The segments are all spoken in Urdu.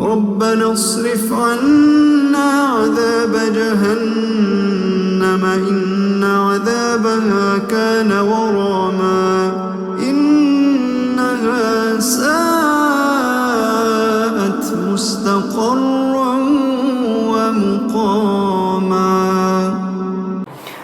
ربنا اصرف عنا عذاب جهنم إن عذابها كان غراما إنها ساءت مستقرا ومقاما.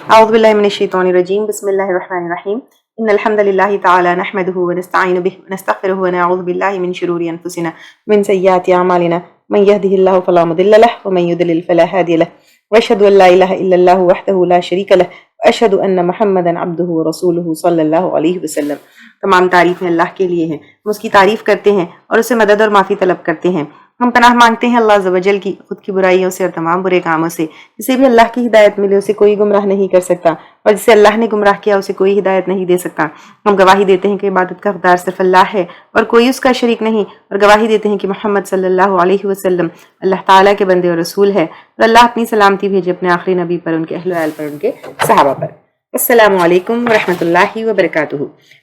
اعوذ باللہ من الشیطان الرجیم. بسم اللہ الرحمن الرحیم. ان الحمد للہ تعالی نحمده ونستعین به ونستغفره ونعوذ باللہ من شرور انفسنا من سیئات اعمالنا من يهده الله فلا مضل له ومن يضلل فلا هادي له واشهد ان لا اله الا الله وحده لا شريك له واشهد ان محمدا عبده ورسوله صلی اللہ علیہ وسلم. تمام تعریفیں اللہ کے لیے ہیں. ہم اس کی تعریف کرتے ہیں اور اس سے مدد اور معافی طلب کرتے ہیں. ہم پناہ مانگتے ہیں اللہ عز و جل کی خود کی برائیوں سے اور تمام برے کاموں سے. جسے بھی اللہ کی ہدایت ملے اسے کوئی گمراہ نہیں کر سکتا اور جسے اللہ نے گمراہ کیا اسے کوئی ہدایت نہیں دے سکتا. ہم گواہی دیتے ہیں کہ عبادت کا حقدار صرف اللہ ہے اور کوئی اس کا شریک نہیں، اور گواہی دیتے ہیں کہ محمد صلی اللہ علیہ وسلم اللہ تعالیٰ کے بندے اور رسول ہے، اور اللہ اپنی سلامتی بھیجے اپنے آخری نبی پر، ان کے اہل و عیال پر، ان کے صحابہ پر. السلام علیکم ورحمۃ اللہ وبرکاتہ.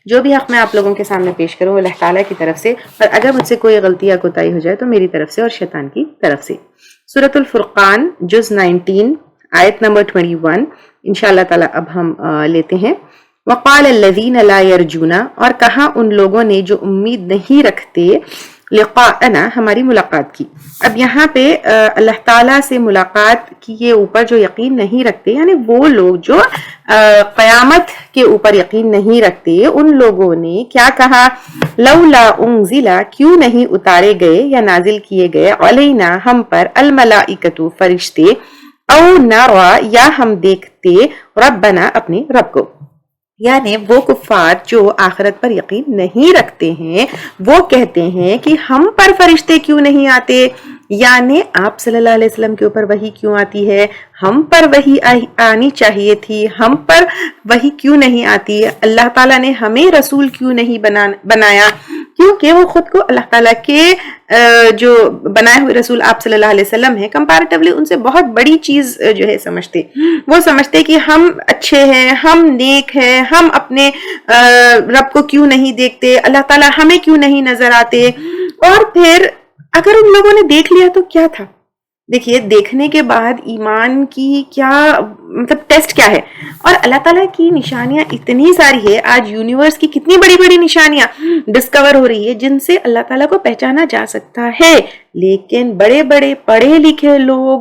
جو بھی حق میں آپ لوگوں کے سامنے پیش کروں اللہ تعالیٰ کی طرف سے، اور اگر مجھ سے کوئی غلطی یا کوتاہی ہو جائے تو میری طرف سے اور شیطان کی طرف سے. سورۃ الفرقان جز 19 آیت نمبر 21 انشاءاللہ تعالیٰ اب ہم لیتے ہیں. وقال الذین لا یرجون، اور کہا ان لوگوں نے جو امید نہیں رکھتے، لقاءنا ہماری ملاقات کی. اب یہاں پہ اللہ تعالیٰ سے ملاقات کے اوپر جو یقین نہیں رکھتے، یعنی وہ لوگ جو قیامت کے اوپر یقین نہیں رکھتے، ان لوگوں نے کیا کہا؟ لولا انزل، کیوں نہیں اتارے گئے یا نازل کیے گئے، علینا ہم پر، الملائکۃ فرشتے، او نرا یا ہم دیکھتے، ربنا اپنے رب کو. یعنی وہ کفار جو آخرت پر یقین نہیں رکھتے ہیں وہ کہتے ہیں کہ ہم پر فرشتے کیوں نہیں آتے، یعنی آپ صلی اللہ علیہ وسلم کے اوپر وحی کیوں آتی ہے، ہم پر وحی آنی چاہیے تھی، ہم پر وحی کیوں نہیں آتی، اللہ تعالیٰ نے ہمیں رسول کیوں نہیں بنایا، کیونکہ وہ خود کو اللہ تعالیٰ کے جو بنائے ہوئے رسول آپ صلی اللہ علیہ وسلم ہیں، کمپیریٹیولی ان سے بہت بڑی چیز جو ہے سمجھتے. وہ سمجھتے کہ ہم اچھے ہیں، ہم نیک ہیں، ہم اپنے رب کو کیوں نہیں دیکھتے، اللہ تعالیٰ ہمیں کیوں نہیں نظر آتے. اور پھر اگر ان لوگوں نے دیکھ لیا تو کیا تھا؟ دیکھیے، دیکھنے کے بعد ایمان کی کیا مطلب ٹیسٹ کیا ہے. اور اللہ تعالیٰ کی نشانیاں اتنی ساری ہے، آج یونیورس کی کتنی بڑی بڑی نشانیاں ڈسکور ہو رہی ہے جن سے اللہ تعالیٰ کو پہچانا جا سکتا ہے. لیکن بڑے بڑے پڑھے لکھے لوگ،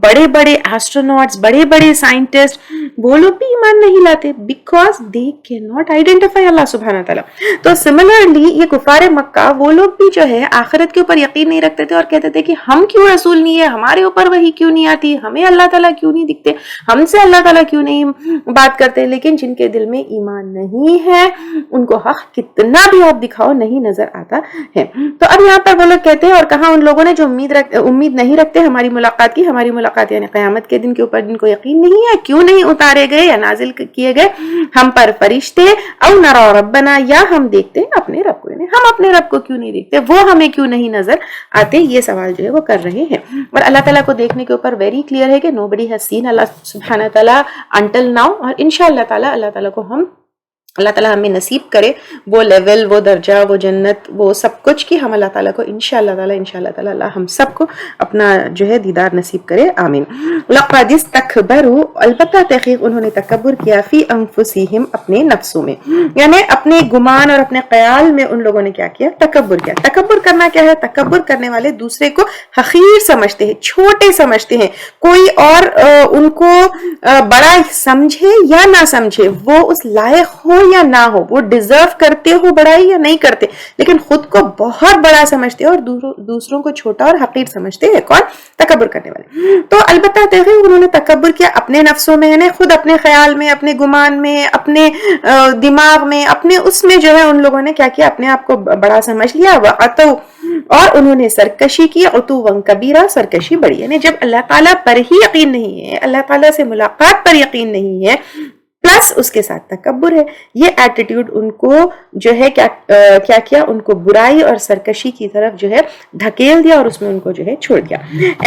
بڑے بڑے ایسٹروناٹس، بڑے بڑے سائنٹسٹ، وہ لوگ بھی ایمان نہیں لاتے because they can not identify اللہ سبحانہ تعالیٰ. تو سملرلی یہ کفار مکہ، وہ لوگ بھی جو ہے آخرت کے اوپر یقین نہیں رکھتے تھے اور کہتے تھے کہ ہم کیوں رسول نہیں ہے، ہمارے اوپر وہی کیوں نہیں آتی، ہمیں اللہ تعالیٰ کیوں نہیں دکھتے، ہم سے اللہ تعالیٰ کیوں نہیں بات کرتے. لیکن جن کے دل میں ایمان نہیں ہے ان کو حق کتنا بھی آپ دکھاؤ نہیں نظر آتا ہے. تو اب یہاں پر وہ لوگ کہتے ہیں، اور کہا ان لوگوں نے جو امید نہیں رکھتے ہماری ملاقات کی، ہماری ملاقات یعنی قیامت کے دن کے اوپر جن کو یقین نہیں ہے، کیوں نہیں اتارے گئے یا نازل کیے گئے ہم پر فرشتے، او نرا ربنا، یا ہم دیکھتے اپنے رب کو، یعنی ہم اپنے رب کو کیوں نہیں دیکھتے، وہ ہمیں کیوں نہیں نظر آتے. یہ سوال جو ہے وہ کر رہے ہیں. اور اللہ تعالیٰ کو دیکھنے کے اوپر ویری کلیئر ہے کہ nobody has seen اللہ سبحانہ تعالیٰ until now. اور انشاءاللہ تعالیٰ اللہ تعالیٰ کو اللہ تعالیٰ ہمیں نصیب کرے وہ لیول، وہ درجہ، وہ جنت، وہ سب کچھ کہ ہم اللہ تعالیٰ کو انشاءاللہ تعالیٰ اللہ ہم سب کو اپنا جو ہے دیدار نصیب کرے، آمین. لقد استکبروا، البتہ تحقیق انہوں نے تکبر کیا، فی انفسہم، اپنے نفسوں میں، یعنی اپنے گمان اور اپنے خیال میں ان لوگوں نے کیا کیا؟ تکبر کیا. تکبر کرنا کیا ہے؟ تکبر کرنے والے دوسرے کو حقیر سمجھتے ہیں، چھوٹے سمجھتے ہیں. کوئی اور ان کو بڑا سمجھے یا نہ سمجھے، وہ اس لائق ہو یا نہ ہو، وہ ڈیزرو کرتے ہو بڑائی یا نہیں کرتے، لیکن خود کو بہت بڑا سمجھتے اور دوسروں کو چھوٹا اور حقیر سمجھتے ہیں. کون؟ تکبر کرنے والے. تو البتہ دیکھیں انہوں نے تکبر کیا اپنے نفسوں میں، یعنی خود اپنے خیال میں، اپنے گمان میں، اپنے دماغ میں، اپنے اس میں جو ہے ان لوگوں نے کیا کیا؟ اپنے آپ کو بڑا سمجھ لیا. وَعَتَوْا، اور انہوں نے سرکشی کی، عُتُوًّا کبیرہ، سرکشی بڑی. یعنی جب اللہ تعالیٰ پر ہی یقین نہیں ہے، اللہ تعالیٰ سے ملاقات پر یقین نہیں ہے، پلس اس کے ساتھ تکبر ہے، یہ ایٹیٹیوڈ ان کو جو ہے کیا کیا؟ ان کو برائی اور سرکشی کی طرف جو ہے دھکیل دیا اور اس میں ان کو جو ہے چھوڑ دیا.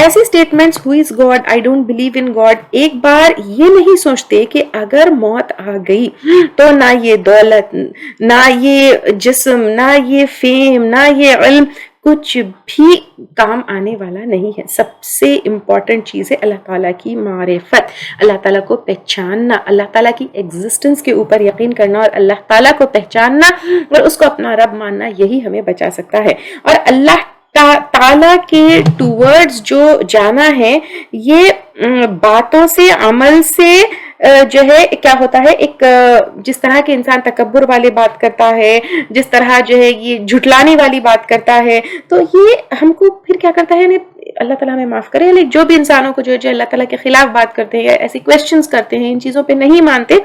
ایسی statements who is God, I don't believe in God, ایک بار یہ نہیں سوچتے کہ اگر موت آ گئی تو نہ یہ دولت، نہ یہ جسم، نہ یہ فیم، نہ یہ علم، کچھ بھی کام آنے والا نہیں ہے. سب سے امپورٹنٹ چیز ہے اللہ تعالیٰ کی معرفت، اللہ تعالیٰ کو پہچاننا، اللہ تعالیٰ کی ایگزسٹنس کے اوپر یقین کرنا اور اللہ تعالیٰ کو پہچاننا اور اس کو اپنا رب ماننا، یہی ہمیں بچا سکتا ہے. اور اللہ تعالیٰ کے ٹورڈز جو جانا ہے یہ باتوں سے، عمل سے جو ہے کیا ہوتا ہے، ایک جس طرح کے انسان تکبر والی بات کرتا ہے، جس طرح جو ہے یہ جھٹلانے والی بات کرتا ہے، تو یہ ہم کو پھر کیا کرتا ہے، اللہ تعالیٰ ہمیں معاف کرے، لیکن جو بھی انسانوں کو جو اللہ تعالیٰ کے خلاف بات کرتے ہیں یا ایسی کویسچنز کرتے ہیں، ان چیزوں پہ نہیں مانتے،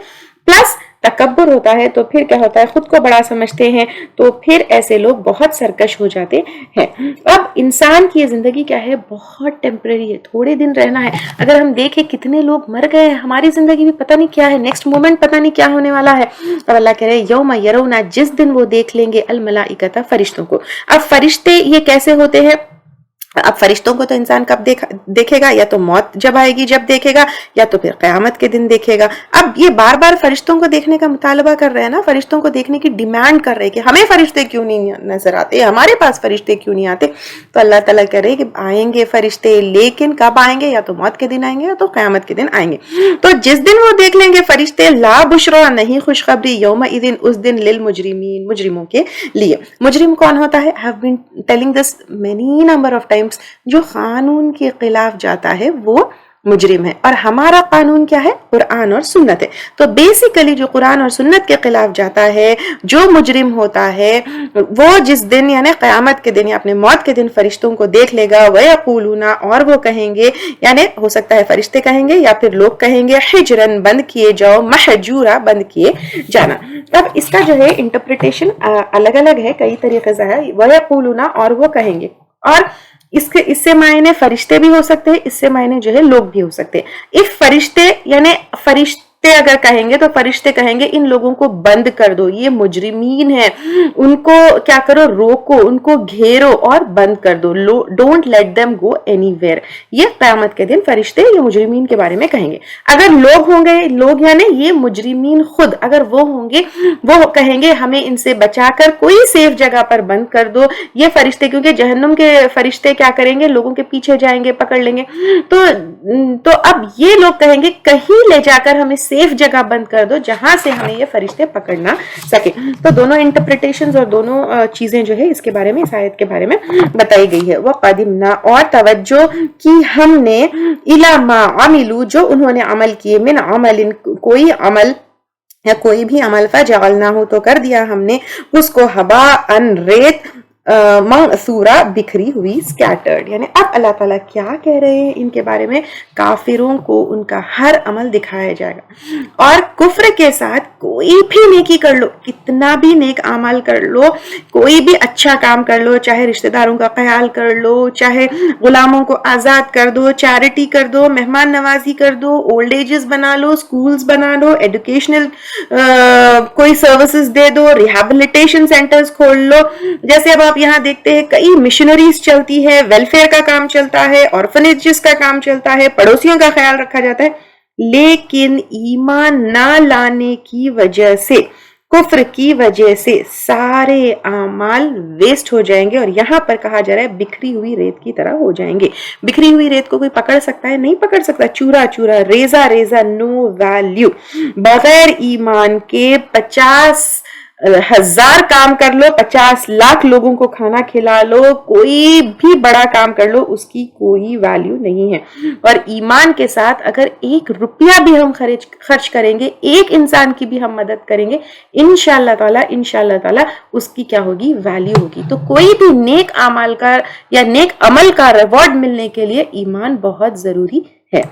پلس تکبر ہوتا ہے، تو پھر کیا ہوتا ہے، خود کو بڑا سمجھتے ہیں، تو پھر ایسے لوگ بہت سرکش ہو جاتے ہیں. اب انسان کی یہ زندگی کیا ہے، بہت ٹیمپرری ہے، تھوڑے دن رہنا ہے. اگر ہم دیکھیں کتنے لوگ مر گئے ہیں، ہماری زندگی بھی پتہ نہیں کیا ہے، نیکسٹ مومنٹ پتہ نہیں کیا ہونے والا ہے. اور اللہ کہہ رہے ہیں یوم یرونا، جس دن وہ دیکھ لیں گے الملائکۃ، فرشتوں کو. اب فرشتے یہ کیسے ہوتے ہیں؟ اب فرشتوں کو تو انسان کب دیکھے گا، یا تو موت جب آئے گی جب دیکھے گا، یا تو پھر قیامت کے دن دیکھے گا. اب یہ بار بار فرشتوں کو دیکھنے کا مطالبہ کر رہے ہیں نا، فرشتوں کو دیکھنے کی ڈیمانڈ کر رہے ہیں کہ ہمیں فرشتے کیوں نہیں نظر آتے، ہمارے پاس فرشتے کیوں نہیں آتے. تو اللہ تعالیٰ کہہ رہے ہیں کہ آئیں گے فرشتے، لیکن کب آئیں گے، یا تو موت کے دن آئیں گے یا تو قیامت کے دن آئیں گے. تو جس دن وہ دیکھ لیں گے فرشتے، لا بشرا، نہیں خوشخبری، یومئذ، اس دن، للمجرمین، مجرموں کے لیے. مجرم کون ہوتا ہے؟ I have been telling this many number of times. جو قانون کے خلاف جاتا ہے وہ مجرم ہے، اور ہمارا قانون کیا ہے؟ قرآن اور سنت ہے. تو بیسیکلی جو قرآن اور سنت کے خلاف جاتا ہے، جو مجرم ہوتا ہے، وہ جس دن یعنی قیامت کے دن یا اپنے موت کے دن فرشتوں کو دیکھ لے گا، وَيَقُولُونَ، اور وہ کہیں گے، یعنی ہو سکتا ہے فرشتے کہیں گے یا پھر لوگ کہیں گے، حجرن، بند کیے جاؤ، محجورا، بند کیے جانا. اب اس کا جو ہے انٹرپریٹیشن الگ الگ ہے، کئی طریقے سے ہے. وَيَقُولُونَ، اور وہ کہیں گے، اور اس سے معنی فرشتے بھی ہو سکتے ہیں، اس سے معنی جو ہے لوگ بھی ہو سکتے ہیں. فرشتے یعنی فرشتے اگر کہیں گے تو فرشتے کہیں گے ان لوگوں کو بند کر دو، یہ مجرمین ہیں، ان کو کیا کرو، روکو، ان کو گھیرو اور بند کر دو، don't let them go anywhere. یہ قیامت کے دن فرشتے یہ مجرمین کے بارے میں کہیں گے. اگر لوگ ہوں گے، لوگ یعنی یہ مجرمین خود اگر وہ ہوں گے، وہ کہیں گے ہمیں ان سے بچا کر کوئی سیف جگہ پر بند کر دو. یہ فرشتے، کیونکہ جہنم کے فرشتے کیا کریں گے، لوگوں کے پیچھے جائیں گے، پکڑ لیں گے. تو اب یہ لوگ کہیں گے کہیں لے جا کر ہمیں سیف جگہ بند کر دو جہاں سے ہمیں یہ فرشتے پکڑ نہ سکے. تو دونوں انٹرپریٹیشنز اور دونوں چیزیں جو ہے اس کے بارے میں، اس آیت کے بارے میں بتائی گئی ہے. وَقَدِمْنَا، اور توجہ کی ہم نے، إِلَى مَا عَمِلُوا، جو انہوں نے عمل کیے، من عمل، کوئی عمل یا کوئی بھی عمل، فَجَعَلْنَاهُ، تو کر دیا ہم نے اس کو، ہَبَاءً، ریت، منثورا، بکھری ہوئی، سکیٹرڈ. یعنی اب اللہ تعالیٰ کیا کہہ رہے ہیں ان کے بارے میں؟ کافروں کو ان کا ہر عمل دکھایا جائے گا، اور کفر کے ساتھ کوئی بھی نیکی کر لو، کتنا بھی نیک عمل کر لو، کوئی بھی اچھا کام کر لو، چاہے رشتہ داروں کا خیال کر لو، چاہے غلاموں کو آزاد کر دو، چیریٹی کر دو، مہمان نوازی کر دو، اولڈ ایجز بنا لو، سکولز بنا لو، ایڈوکیشنل کوئی سروسز دے دو، ریہیبلیٹیشن سینٹرز کھول لو. جیسے اب آپ یہاں دیکھتے ہیں کئی مشنریز چلتی ہے، ویلفیئر کا کام چلتا ہے، آرفنیجز کا کام چلتا ہے، پڑوسیوں کا خیال رکھا جاتا ہے، لیکن ایمان نہ لانے کی وجہ سے، کفر کی وجہ سے سارے اعمال ویسٹ ہو جائیں گے. اور یہاں پر کہا جا رہا ہے بکھری ہوئی ریت کی طرح ہو جائیں گے. بکھری ہوئی ریت کو کوئی پکڑ سکتا ہے؟ نہیں پکڑ سکتا. چورا چورا، ریزہ ریزہ، نو ویلیو. بغیر ایمان کے 50,000 کام کر لو، 50 لاکھ لوگوں کو کھانا کھلا لو، کوئی بھی بڑا کام کر لو، اس کی کوئی ویلیو نہیں ہے. اور ایمان کے ساتھ اگر 1 روپیہ بھی ہم خرچ کریں گے، ایک انسان کی بھی ہم مدد کریں گے، انشاءاللہ تعالی اس کی کیا ہوگی؟ ویلیو ہوگی. تو کوئی بھی نیک اعمال کا یا نیک عمل کا ریوارڈ ملنے کے لیے ایمان بہت ضروری ہے.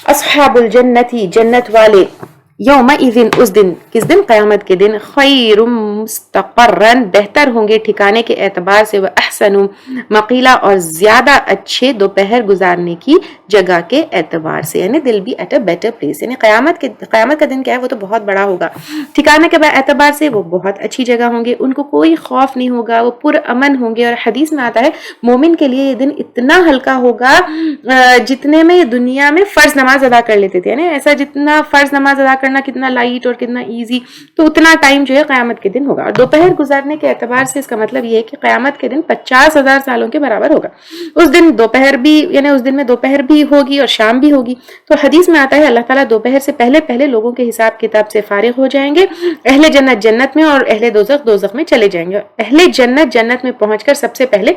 اصحاب الجنتی، جنت والے، یومئذ، اس دن، کس دن؟ قیامت کے دن، خیر مستقرن، بہتر ہوں گے ٹھکانے کے اعتبار سے، واحسن مقیلا، اور زیادہ اچھے دوپہر گزارنے کی جگہ کے اعتبار سے. یعنی دل be at a better place. یعنی قیامت کا دن کیا ہے؟ وہ تو بہت بڑا ہوگا. ٹھکانے کے اعتبار سے وہ بہت اچھی جگہ ہوں گے، ان کو کوئی خوف نہیں ہوگا، وہ پر امن ہوں گے. اور حدیث میں آتا ہے مومن کے لیے یہ دن اتنا ہلکا ہوگا جتنے میں دنیا میں فرض نماز ادا کر لیتے تھے. یعنی ایسا جتنا فرض نماز ادا کرنا کتنا لائٹ اور کتنا ایزی, تو اتنا ٹائم جو ہے قیامت کے دن ہوگا. اور دوپہر گزارنے کے اعتبار سے اس کا مطلب یہ ہے کہ قیامت کے دن 50,000 سالوں کے برابر ہوگا. اس دن دوپہر بھی, یعنی اس دن میں دوپہر بھی ہوگی اور شام بھی ہوگی. تو حدیث میں آتا ہے اللہ تعالیٰ دوپہر سے پہلے لوگوں کے حساب کتاب سے فارغ ہو جائیں گے. اہل جنت جنت میں اور اہل دوزخ دوزخ میں چلے جائیں گے. اہل جنت جنت میں پہنچ کر سب سے پہلے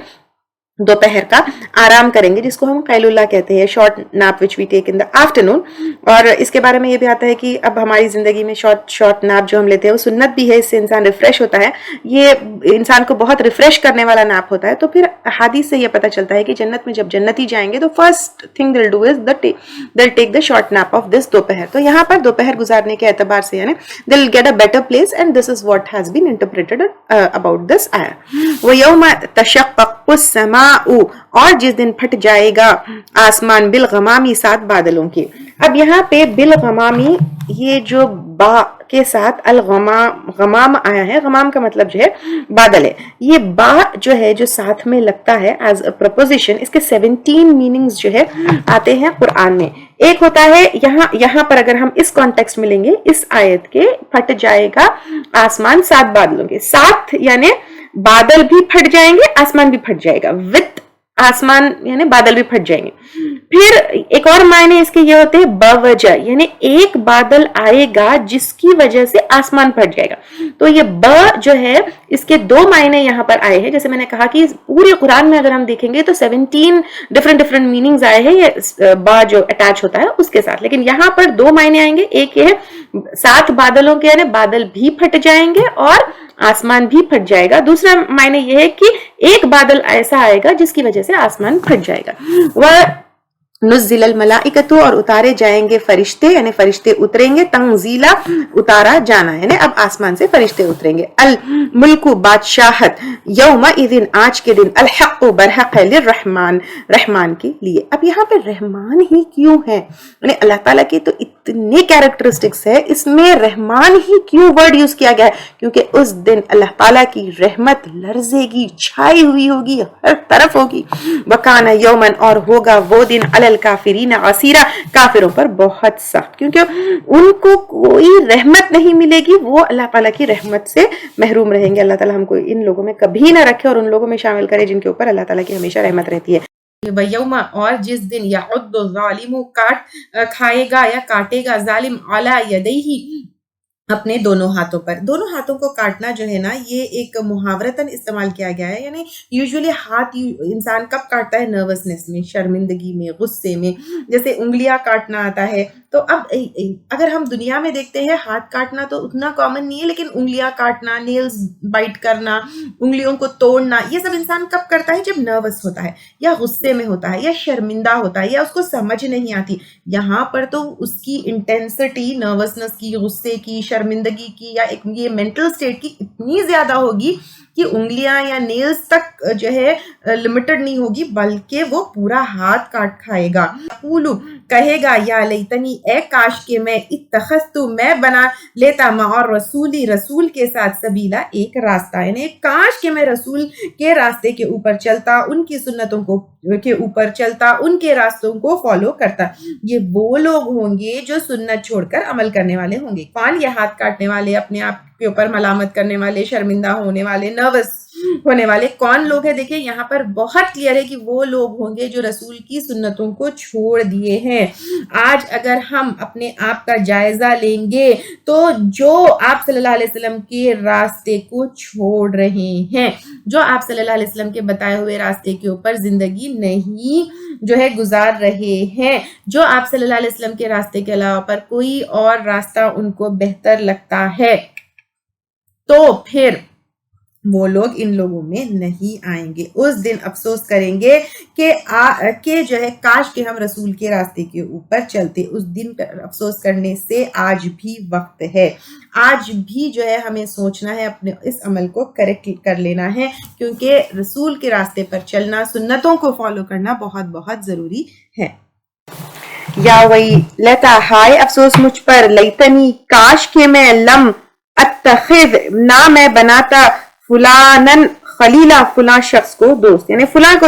دوپہر کا آرام کریں گے, جس کو ہم قیل اللہ کہتے ہیں, شارٹ نیپ وچ وی ٹیک ان دا آفٹرنون. اور اس کے بارے میں یہ بھی آتا ہے کہ اب ہماری زندگی میں شارٹ نیپ جو ہم لیتے ہیں وہ سنت بھی ہے, اس سے انسان ریفریش ہوتا ہے. یہ انسان کو بہت ریفریش کرنے والا نیپ ہوتا ہے. تو پھر حدیث سے یہ پتہ چلتا ہے کہ جنت میں جب جنتی جائیں گے تو first thing they'll do is they'll take the short nap of this دوپہر. تو یہاں پر دوپہر گزارنے کے اعتبار سے یعنی دل get a better place, and this is what has been interpreted about this آیا. وَيَوْمَ تَشَقَّقُ السَّمَاءُ, اور جس دن پھٹ جائے گا آسمان بالغمامی, ساتھ بادلوں کے. اب یہاں پہ بالغمامی, یہ جو با کے ساتھ غمام آیا ہے, غمام کا مطلب جو ہے بادل ہے. یہ با جو ہے جو ساتھ میں لگتا ہے ایز اے پرپوزیشن, اس کے 17 میننگز جو ہے آتے ہیں قرآن میں. ایک ہوتا ہے یہاں پر اگر ہم اس کانٹیکسٹ میں لیں گے اس آیت کے, پھٹ جائے گا آسمان ساتھ بادلوں کے, ساتھ یعنی بادل بھی پھٹ جائیں گے, آسمان بھی پھٹ جائے گا, وتھ آسمان یعنی بادل بھی پھٹ جائیں گے. پھر ایک اور معنی اس کے یہ ہوتے ہیں بوجہ, یعنی ایک بادل آئے گا جس کی وجہ سے آسمان پھٹ جائے گا. تو یہ ب جو ہے اس کے 2 معنی یہاں پر آئے ہیں. جیسے میں نے کہا کہ پورے قرآن میں اگر ہم دیکھیں گے تو 17 ڈفرنٹ میننگز آئے ہیں یہ با جو اٹیچ ہوتا ہے اس کے ساتھ, لیکن یہاں پر 2 معنی آئیں گے. ایک یہ ہے ساتھ بادلوں کے, یعنی بادل بھی پھٹ جائیں گے اور آسمان بھی پھٹ جائے گا. دوسرا معنی یہ ہے کہ ایک بادل ایسا آئے گا جس کی وجہ سے آسمان پھٹ جائے گا. وہ نزل الملائکۃ, اور اتارے جائیں گے فرشتے, یعنی فرشتے اتریں گے. تنزیلا, اتارا جانا, یعنی اب آسمان سے فرشتے اتریں گے. الملک, بادشاہت. یومئذ, آج کے دن. الحق, برحق ہے. للرحمن, رحمان کے لیے. اب یہاں پہ رحمان ہی کیوں ہے, یعنی اللہ تعالیٰ کی تو اتنے کیریکٹرسٹکس ہے, اس میں رحمان ہی کیوں ورڈ یوز کیا گیا ہے, کیونکہ اس دن اللہ تعالیٰ کی رحمت لرزے گی, چھائی ہوئی ہوگی, ہر طرف ہوگی. وکان یومن, اور ہوگا وہ دن, الکافرین عسیرا, کافروں پر بہت سخت, کیونکہ ان کو کوئی رحمت نہیں ملے گی, وہ اللہ تعالیٰ کی رحمت سے محروم رہیں گے. اللہ تعالیٰ ہم کو ان لوگوں میں کبھی نہ رکھے اور ان لوگوں میں شامل کرے جن کے اوپر اللہ تعالیٰ کی ہمیشہ رحمت رہتی ہے. وَيَوْمَ, اور جس دن, يَعُضُّ الظَّالِمُ, کھائے گا یا کاٹے گا ظالم, عَلَى يَدَيْهِ, اپنے دونوں ہاتھوں پر. دونوں ہاتھوں کو کاٹنا جو ہے نا یہ ایک محاورتاً استعمال کیا گیا ہے. یعنی یوزولی ہاتھ انسان کب کاٹتا ہے, نروسنس میں, شرمندگی میں, غصے میں, جیسے انگلیاں کاٹنا آتا ہے. تو اب اگر ہم دنیا میں دیکھتے ہیں ہاتھ کاٹنا تو اتنا کامن نہیں ہے, لیکن انگلیاں کاٹنا, نیلز بائٹ کرنا, انگلیوں کو توڑنا, یہ سب انسان کب کرتا ہے, جب نروس ہوتا ہے یا غصے میں ہوتا ہے یا شرمندہ ہوتا ہے یا اس کو سمجھ نہیں آتی. یہاں پر تو اس کی انٹینسٹی نروسنس کی, غصے کی, شرمندگی کی یا ایک یہ مینٹل سٹیٹ کی اتنی زیادہ ہوگی کہ انگلیاں یا نیلز تک جو ہے لمیٹڈ نہیں ہوگی, بلکہ وہ پورا ہاتھ کاٹ کھائے گا. پولو, کہے گا, یا لیتنی, اے کاش کہ میں, اتخذت, میں بنا لیتا, مع رسولی, رسول کے ساتھ, سبیلا, ایک راستہ, یعنی کاش کہ میں رسول کے راستے کے اوپر چلتا, ان کی سنتوں کو کے اوپر چلتا, ان کے راستوں کو فالو کرتا. یہ وہ لوگ ہوں گے جو سنت چھوڑ کر عمل کرنے والے ہوں گے. کون, یہ ہاتھ کاٹنے والے, اپنے آپ کے اوپر ملامت کرنے والے, شرمندہ ہونے والے, نروس ہونے والے کون لوگ ہیں. دیکھیں یہاں پر بہت کلیئر ہے کہ وہ لوگ ہوں گے جو رسول کی سنتوں کو چھوڑ دیے ہیں. آج اگر ہم اپنے آپ کا جائزہ لیں گے تو جو آپ صلی اللہ علیہ وسلم کے راستے کو چھوڑ رہے ہیں, جو آپ صلی اللہ علیہ وسلم کے بتائے ہوئے راستے کے اوپر زندگی نہیں جو ہے گزار رہے ہیں, جو آپ صلی اللہ علیہ وسلم کے راستے کے علاوہ پر کوئی اور راستہ ان کو بہتر لگتا ہے, تو پھر وہ لوگ ان لوگوں میں نہیں آئیں گے. اس دن افسوس کریں گے کہ جو ہے کاش کہ ہم رسول کے راستے کے اوپر چلتے. اس دن پر افسوس کرنے سے آج بھی وقت ہے. آج بھی جو ہے ہمیں سوچنا ہے, اپنے اس عمل کو کریکٹ کر لینا ہے, کیونکہ رسول کے راستے پر چلنا, سنتوں کو فالو کرنا بہت بہت ضروری ہے. یا وہی لتا, ہائے افسوس مجھ پر, لیتنی, کاش کہ میں, لم اتخذ, نہ میں بناتا, فلانن خلیلا, فلاں شخص کو دوست, یعنی فلاں کو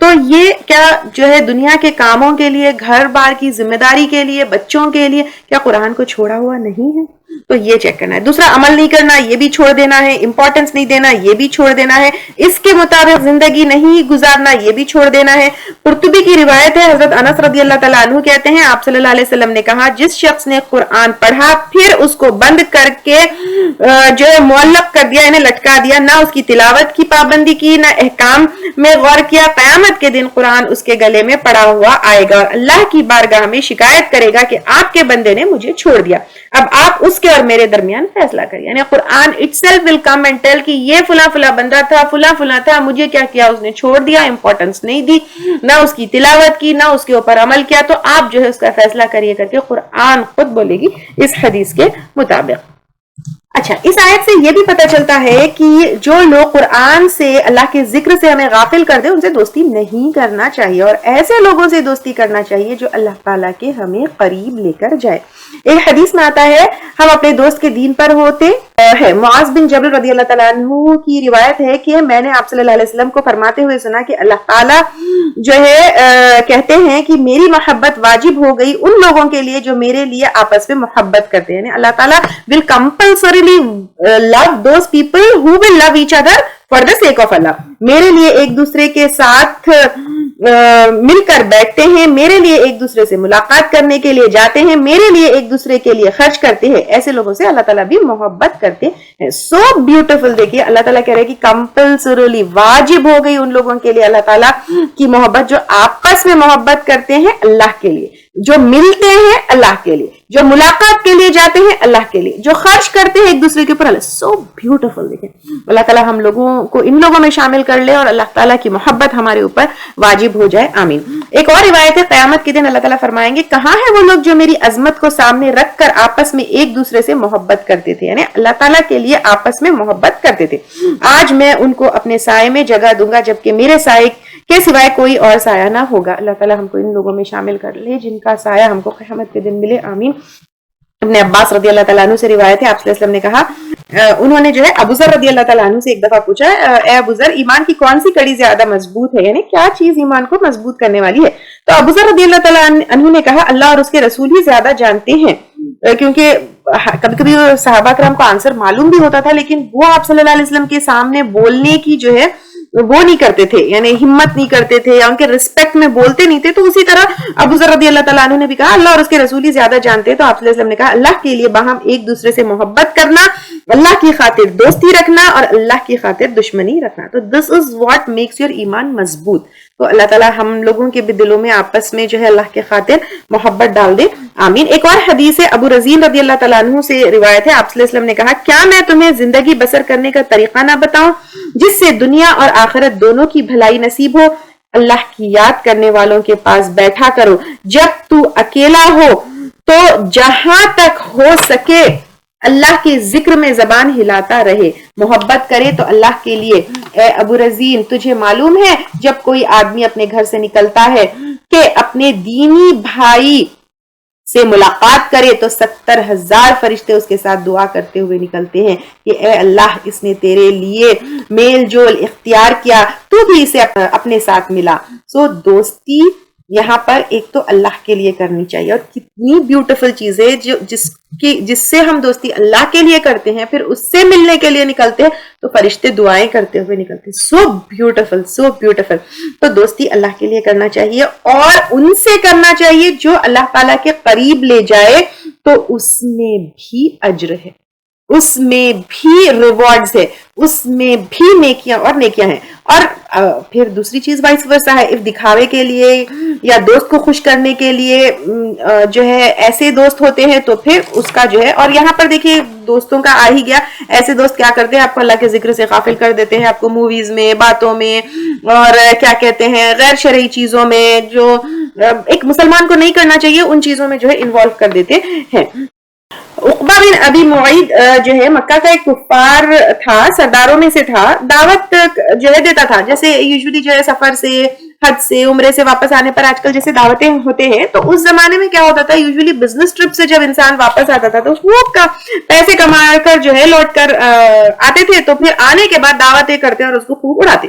تو یہ کیا جو ہے دنیا کے کاموں کے لیے، گھر بار کی ذمہ داری کے لیے، بچوں کے لیے کیا قرآن کو چھوڑا ہوا نہیں ہے؟ تو یہ چیک کرنا ہے. دوسرا، عمل نہیں کرنا، یہ بھی چھوڑ دینا ہے. امپورٹنس نہیں دینا، یہ بھی چھوڑ دینا ہے. اس کے مطابق زندگی نہیں گزارنا، یہ بھی چھوڑ دینا ہے. قرطبی کی روایت ہے، حضرت انس رضی اللہ تعالیٰ عنہ کہتے ہیں آپ صلی اللہ علیہ وسلم نے کہا، جس شخص نے قرآن پڑھا پھر اس کو بند کر کے جو ہے معلق کر دیا، انہیں لٹکا دیا، نہ اس کی تلاوت کی پابندی کی، نہ احکام میں غور کیا، قیامت کے دن قرآن اس کے گلے میں پڑا ہوا آئے گا اور اللہ کی بارگاہ میں شکایت کرے گا کہ آپ کے بندے نے مجھے چھوڑ دیا، اب آپ اس کے اور میرے درمیان فیصلہ کریے. یعنی قرآن itself will come and tell کہ یہ فلاں فلاں بندہ تھا، فلاں فلاں تھا، مجھے کیا کیا، اس نے چھوڑ دیا، امپورٹنس نہیں دی، نہ اس کی تلاوت کی، نہ اس کے اوپر عمل کیا، تو آپ جو ہے اس کا فیصلہ کریے کر کے قرآن خود بولے گی اس حدیث کے مطابق. اچھا، اس آیت سے یہ بھی پتہ چلتا ہے کہ جو لوگ قرآن سے، اللہ کے ذکر سے ہمیں غافل کر دے، ان سے دوستی نہیں کرنا چاہیے، اور ایسے لوگوں سے دوستی کرنا چاہیے جو اللہ تعالیٰ کے ہمیں قریب لے کر جائے. ایک حدیث میں آتا ہے، ہم اپنے دوست کے دین پر ہوتے ہیں. معاذ بن جبل رضی اللہ تعالیٰ عنہ کی روایت ہے کہ میں نے آپ صلی اللہ علیہ وسلم کو فرماتے ہوئے سنا کہ اللہ تعالیٰ جو ہے کہتے ہیں کہ میری محبت واجب ہو گئی ان لوگوں کے لیے جو میرے لیے آپس میں محبت کرتے ہیں. یعنی اللہ تعالیٰ will compulsorily love those people who will love each other for the sake of Allah. میرے لیے ایک دوسرے کے ساتھ مل کر بیٹھتے ہیں، میرے لیے ایک دوسرے سے ملاقات کرنے کے لیے جاتے ہیں، میرے لیے ایک دوسرے کے لیے خرچ کرتے ہیں. ایسے لوگوں سے اللہ تعالیٰ بھی محبت کرتے ہیں. So beautiful. دیکھیے اللہ تعالیٰ کہہ رہے کہ کمپلسریلی واجب ہو گئی ان لوگوں کے لیے اللہ تعالیٰ کی محبت جو آپس میں محبت کرتے ہیں اللہ کے لیے، جو ملتے ہیں اللہ کے لیے، جو ملاقات کے لیے جاتے ہیں اللہ کے لیے، جو خرچ کرتے ہیں ایک دوسرے کے اوپر اللہ. So beautiful. دیکھیں اللہ تعالیٰ ہم لوگوں کو ان لوگوں میں شامل کر لے اور اللہ تعالیٰ کی محبت ہمارے اوپر واجب ہو جائے. آمین. ایک اور روایت ہے، قیامت کے دن اللہ تعالیٰ فرمائیں گے کہاں ہے وہ لوگ جو میری عظمت کو سامنے رکھ کر آپس میں ایک دوسرے سے محبت کرتے تھے. یعنی اللہ تعالیٰ کے لیے آپس میں محبت کرتے تھے. آج میں ان کو اپنے سائے میں جگہ دوں گا جبکہ میرے سائے کے سوائے کوئی اور سایہ نہ ہوگا. اللہ تعالیٰ ہم کو ان لوگوں میں شامل کر لے جن کا سایہ ہم کو قیامت کے دن ملے. آمین. ابن عباس رضی اللہ تعالیٰ عنہ سے روایت ہے، آپ صلی اللہ علیہ وسلم نے کہا، انہوں نے جو ہے ابو ذر رضی اللہ تعالیٰ عنہ سے ایک دفعہ پوچھا، اے ابو ذر، ایمان کی کون سی کڑی زیادہ مضبوط ہے؟ یعنی کیا چیز ایمان کو مضبوط کرنے والی ہے؟ تو ابو ذر رضی اللہ تعالیٰ عنہ نے کہا، اللہ اور اس کے رسول ہی زیادہ جانتے ہیں. کیونکہ کبھی کبھی صحابہ کرام کو آنسر معلوم بھی ہوتا تھا لیکن وہ آپ صلی اللہ علیہ وسلم کے سامنے بولنے کی جو ہے وہ نہیں کرتے تھے، یعنی ہمت نہیں کرتے تھے یا ان کے ریسپیکٹ میں بولتے نہیں تھے. تو اسی طرح ابو ذر رضی اللہ تعالیٰ عنہ نے بھی کہا اللہ اور اس کے رسول ہی زیادہ جانتے ہیں. تو آپ صلی اللہ علیہ وسلم نے کہا اللہ کے لیے باہم ایک دوسرے سے محبت کرنا، اللہ کی خاطر دوستی رکھنا اور اللہ کی خاطر دشمنی رکھنا. تو دس از واٹ میکس یور ایمان مضبوط. تو اللہ تعالیٰ ہم لوگوں کے بھی دلوں میں آپس میں جو ہے اللہ کے خاطر محبت ڈال دے. آمین. ایک اور حدیث ہے، ابو رزین رضی اللہ تعالیٰ عنہ سے روایت ہے، آپ صلی اللہ علیہ وسلم نے کہا کیا میں تمہیں زندگی بسر کرنے کا طریقہ نہ بتاؤں جس سے دنیا اور آخرت دونوں کی بھلائی نصیب ہو؟ اللہ کی یاد کرنے والوں کے پاس بیٹھا کرو، جب تو اکیلا ہو تو جہاں تک ہو سکے اللہ کے ذکر میں زبان ہلاتا رہے، محبت کرے تو اللہ کے لیے. اے ابو رزین، تجھے معلوم ہے جب کوئی آدمی اپنے گھر سے نکلتا ہے کہ اپنے دینی بھائی سے ملاقات کرے تو 70,000 فرشتے اس کے ساتھ دعا کرتے ہوئے نکلتے ہیں کہ اے اللہ، اس نے تیرے لیے میل جول اختیار کیا، تو بھی اسے اپنے ساتھ ملا. سو دوستی یہاں پر ایک تو اللہ کے لیے کرنی چاہیے، اور کتنی بیوٹیفل چیز ہے جس سے ہم دوستی اللہ کے لیے کرتے ہیں، پھر اس سے ملنے کے لیے نکلتے ہیں تو فرشتے دعائیں کرتے ہوئے نکلتے ہیں. So beautiful, so beautiful. تو دوستی اللہ کے لیے کرنا چاہیے اور ان سے کرنا چاہیے جو اللہ تعالیٰ کے قریب لے جائے، تو اس میں بھی اجر ہے، اس میں بھی ریوارڈز ہے، اس میں بھی نیکیاں ہیں. اور پھر دوسری چیز وائس ورسا ہے، دکھاوے کے لیے یا دوست کو خوش کرنے کے لیے جو ہے ایسے دوست ہوتے ہیں تو پھر اس کا جو ہے. اور یہاں پر دیکھیے دوستوں کا آ ہی گیا، ایسے دوست کیا کرتے ہیں، آپ کو اللہ کے ذکر سے غافل کر دیتے ہیں، آپ کو موویز میں، باتوں میں، اور کیا کہتے ہیں غیر شرعی چیزوں میں جو ایک مسلمان کو نہیں کرنا چاہیے ان چیزوں میں جو ہے انوالو کر دیتے ہیں. عقبہ بن ابی معیط جو ہے مکہ کا ایک کفار تھا، سرداروں میں سے تھا، دعوت جو ہے دیتا تھا. جیسے یوزلی جو ہے سفر سے، حج سے، عمرے سے واپس آنے پر آج کل جیسے دعوتیں ہوتے ہیں، تو اس زمانے میں کیا ہوتا تھا، یوزلی بزنس ٹرپ سے جب انسان واپس آتا تھا تو وہ پیسے کما کر جو ہے لوٹ کر آتے تھے، تو پھر آنے کے بعد دعوتیں کرتے اور اس کو خوب اڑاتے.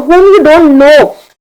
whom you don't know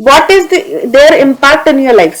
What is their impact in your life?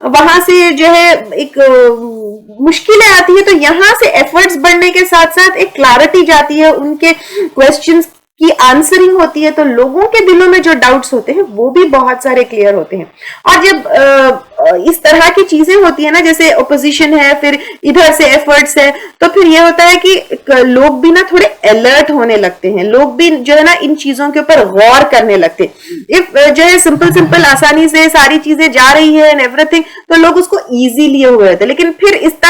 وہاں سے جو ہے ایک مشکلیں آتی ہے، تو یہاں سے ایفرٹس بڑھنے کے ساتھ ساتھ ایک کلیرٹی جاتی ہے، ان کے کوشچنس کی آنسرنگ ہوتی ہے، تو لوگوں کے دلوں میں جو ڈاؤٹس ہوتے ہیں وہ بھی بہت سارے کلیئر ہوتے ہیں. اور جب اس طرح کی چیزیں ہوتی ہیں نا، جیسے اپوزیشن ہے، پھر ادھر سے ایفرٹس ہے، تو پھر یہ ہوتا ہے کہ لوگ بھی نا تھوڑے الرٹ ہونے لگتے ہیں، لوگ بھی جو ہے نا ان چیزوں کے اوپر غور کرنے لگتے ہیں. جو ہے سمپل آسانی سے ساری چیزیں جا رہی ہے اینڈ ایوری تھنگ، تو لوگ اس کو ایزی لیے ہوئے ہوتے ہیں. لیکن پھر اس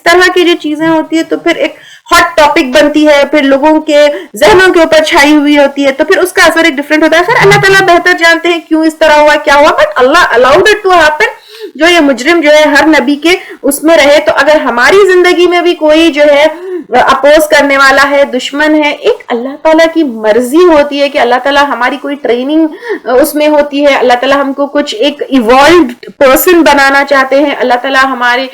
طرح کی جو چیزیں ہوتی ہے تو پھر ایک ہاٹ ٹاپک بنتی ہے، پھر لوگوں کے ذہنوں کے اوپر چھائی ہوئی ہوتی ہے، تو پھر اس کا اثر ایک ڈفرینٹ ہوتا ہے. خیر اللہ تعالیٰ بہتر جانتے ہیں کیوں اس طرح ہوا، کیا ہوا، بٹ اللہ الاؤڈ اٹ ٹو ہیپن. جو یہ مجرم جو ہے ہر نبی کے اس میں رہے، تو اگر ہماری زندگی میں بھی کوئی جو ہے اپوز کرنے والا ہے، دشمن ہے، ایک اللہ تعالیٰ کی مرضی ہوتی ہے کہ اللہ تعالیٰ ہماری کوئی ٹریننگ اس میں ہوتی ہے، اللہ تعالیٰ ہم کو کچھ ایک ایوالوڈ پرسن بنانا چاہتے ہیں، اللہ تعالیٰ ہمارے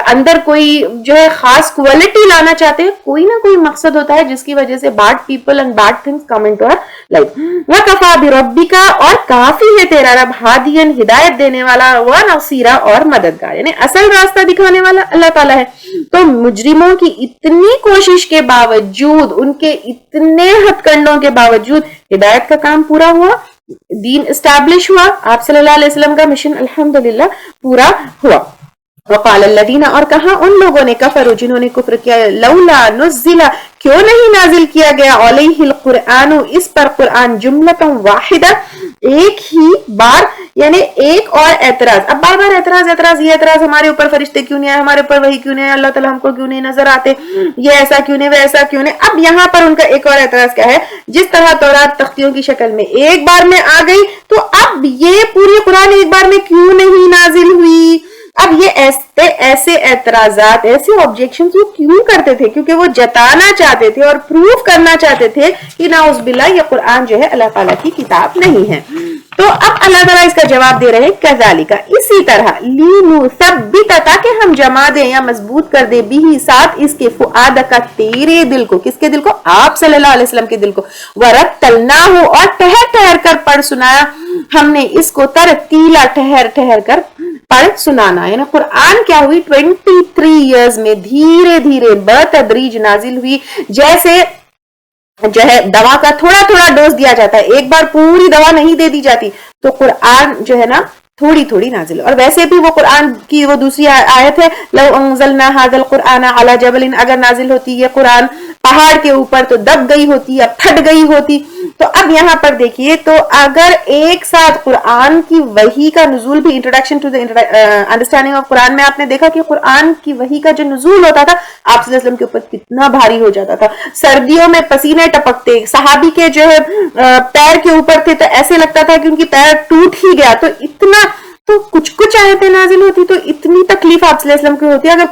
اندر کوئی جو ہے خاص کوالٹی لانا چاہتے ہیں، کوئی نہ کوئی مقصد ہوتا ہے جس کی وجہ سے bad people and bad things come into our life. وَكَفَى بِرَبِّكَ، اور کافی ہے تیرا رب، ہادین، ہدایت دینے والا، وَنَصِيرًا، اور مددگار، یعنی اصل راستہ دکھانے والا اللہ تعالیٰ ہے. تو مجرموں کی اتنی کوشش کے باوجود، ان کے اتنے ہتھ کنڈوں کے باوجود ہدایت کا کام پورا ہوا، دین اسٹیبلش ہوا، آپ صلی اللہ علیہ وسلم کا مشن الحمدللہ پورا ہوا. وقال الذین، اور کہا ان لوگوں نے، کفروا، جنہوں نے کفر کیا، لولا نزل، کیوں نہیں نازل کیا گیا، علیہ القرآن، اس پر قرآن، جملۃ واحدہ، ایک ہی بار، یعنی ایک اور اعتراض. اب بار بار اعتراض، یہ اعتراض ہمارے اوپر فرشتے کیوں نہیں آئے، ہمارے اوپر وہی کیوں نہیں آئے، اللہ تعالیٰ ہم کو کیوں نہیں نظر آتے، یہ ایسا کیوں نہیں، وہ ایسا کیوں نہیں. اب یہاں پر ان کا ایک اور اعتراض کیا ہے، جس طرح تورات تختیوں کی شکل میں ایک بار میں آ گئی، تو اب یہ پوری قرآن ایک بار میں کیوں نہیں نازل ہوئی. اب یہ ایسے اعتراضات، ایسے آبجیکشن وہ کیوں کرتے تھے، کیونکہ وہ جتانا چاہتے تھے اور پروف کرنا چاہتے تھے کہ نعوذ باللہ یہ قرآن جو ہے اللہ تعالیٰ کی کتاب نہیں ہے. تو اب اللہ تعالیٰ اس کا جواب دے رہے ہیں، کذالک، اسی طرح، لنثبت، تاکہ ہم جما دیں یا مضبوط کر دیں، بھی ساتھ اس کے، فؤادک، تیرے دل کو، کس کے دل کو، آپ صلی اللہ علیہ وسلم کے دل کو، ورتلناہ، اور ٹھہر ٹھہر کر پڑھ سنایا ہم نے اس کو، ترتیلا، ٹھہر ٹھہر کر پڑھ سنانا. یعنی قرآن کیا ہوئی 23 ایئرز میں دھیرے دھیرے بتدریج نازل ہوئی. جیسے جو ہے دوا کا تھوڑا تھوڑا ڈوز دیا جاتا ہے، ایک بار پوری دوا نہیں دے دی جاتی، تو قرآن جو ہے نا تھوڑی تھوڑی نازل. اور ویسے بھی وہ قرآن کی وہ دوسری آیت ہے، لو انزلنا هذا القرآن على جبل، اگر نازل ہوتی یہ قرآن پہاڑ کے اوپر تو دب گئی ہوتی یا پھٹ گئی ہوتی. تو اب یہاں پر دیکھیے، تو اگر ایک ساتھ قرآن کی وحی کا نزول بھی، انٹروڈکشن ٹو انڈرسٹینڈنگ آف قرآن میں آپ نے دیکھا کہ قرآن کی وحی کا جو نزول ہوتا تھا آپ صلی اللہ علیہ وسلم کے اوپر کتنا بھاری ہو جاتا تھا. سردیوں میں پسینے ٹپکتے، صحابی کے جو ہے پیر کے اوپر تھے تو ایسے لگتا تھا کہ ان کی پیر ٹوٹ ہی گیا. تو اتنا، تو کچھ آیتیں نازل ہوتی تو اتنی تکلیف آپ صلی اللہ علیہ وسلم کی ہوتی. اگر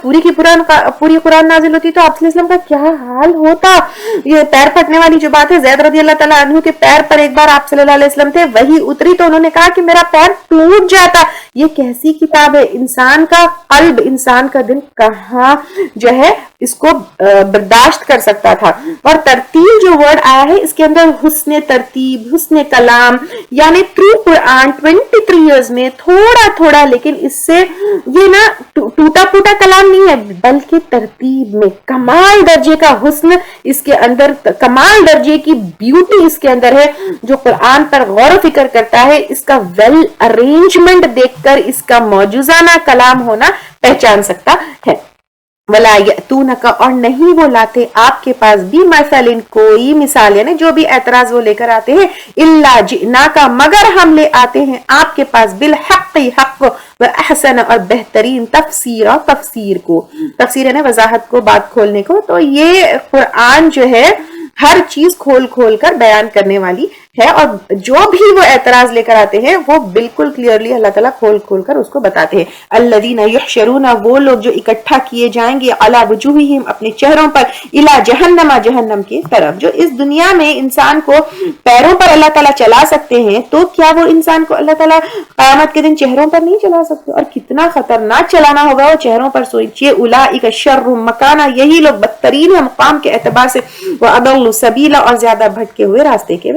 پوری قرآن نازل ہوتی تو آپ صلی اللہ علیہ وسلم کا کیا حال ہوتا. یہ پیر پھٹنے والی جو بات ہے، زید رضی اللہ تعالیٰ عنہ کے پیر پر ایک بار آپ صلی اللہ علیہ وسلم تھے، وہی اتری تو انہوں نے کہا کہ میرا پیر ٹوٹ جاتا. یہ کیسی کتاب ہے، انسان کا قلب، انسان کا دل کہاں جو ہے اس کو برداشت کر سکتا تھا. اور ترتیل جو ورڈ آیا ہے اس کے اندر حسن ترتیب، حسن کلام، یعنی تھرو قرآن 23 ایئرز میں تھوڑا تھوڑا، لیکن اس سے یہ نا ٹوٹا پوٹا کلام نہیں ہے، بلکہ ترتیب میں کمال درجے کا حسن اس کے اندر، کمال درجے کی بیوٹی اس کے اندر ہے. جو قرآن پر غور و فکر کرتا ہے، اس کا ویل ارینجمنٹ دیکھ کر اس کا موجزانہ کلام ہونا پہچان سکتا ہے. ولا یأتونک، اور نہیں وہ لاتے آپ کے پاس، بھی مثل، کوئی مثال، یعنی جو بھی اعتراض وہ لے کر آتے ہیں، الا جئناک، مگر ہم لے آتے ہیں آپ کے پاس، بالحق، حق، و احسن، اور بہترین، تفسیر کو، تفسیر ہے نا وضاحت کو، بات کھولنے کو. تو یہ قرآن جو ہے ہر چیز کھول کھول کر بیان کرنے والی ہے، اور جو بھی وہ اعتراض لے کر آتے ہیں وہ بالکل کلیئرلی اللہ تعالیٰ کھول کھول کر اس کو بتاتے ہیں. الذین یحشرون، وہ لوگ جو اکٹھا کیے جائیں گے، علی وجوہہم، اپنے چہروں پر، الی جہنم، جہنم کی طرف. جو اس دنیا میں انسان کو پیروں پر اللہ تعالیٰ چلا سکتے ہیں، تو کیا وہ انسان کو اللہ تعالیٰ قیامت کے دن چہروں پر نہیں چلا سکتے؟ اور کتنا خطرناک چلانا ہوگا وہ چہروں پر. سوچئے، اولئک شر مکانا، یہی لوگ بدترین ہیں مقام کے اعتبار سے، واضل سبیلا، اور زیادہ بھٹکے ہوئے راستے کے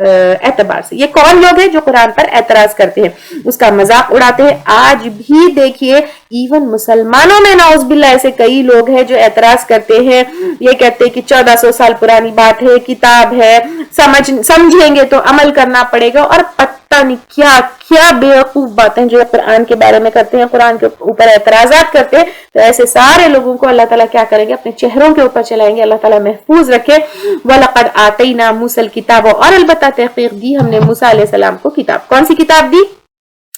اعتبار سے. یہ کون لوگ ہیں جو قرآن پر اعتراض کرتے ہیں, اس کا مذاق اڑاتے ہیں. آج بھی دیکھیے ایون مسلمانوں میں نعوذ باللہ ایسے کئی لوگ ہیں جو اعتراض کرتے ہیں, یہ کہتے ہیں کہ 1400 سال پرانی بات ہے, کتاب ہے, سمجھیں گے تو عمل کرنا پڑے گا, اور پتہ نہیں کیا کیا بیوقوف باتیں جو قرآن کے بارے میں کرتے ہیں, قرآن کے اوپر اعتراضات کرتے ہیں. تو ایسے سارے لوگوں کو اللہ تعالیٰ کیا کریں گے, اپنے چہروں کے اوپر چلائیں گے. اللہ تعالیٰ محفوظ رکھے. وَلَقَدْ آتَيْنَا مُوسَى الْكِتَابَ, اور البتہ تحقیق دی ہم نے موسیٰ علیہ السلام کو کتاب. کون سی کتاب دی؟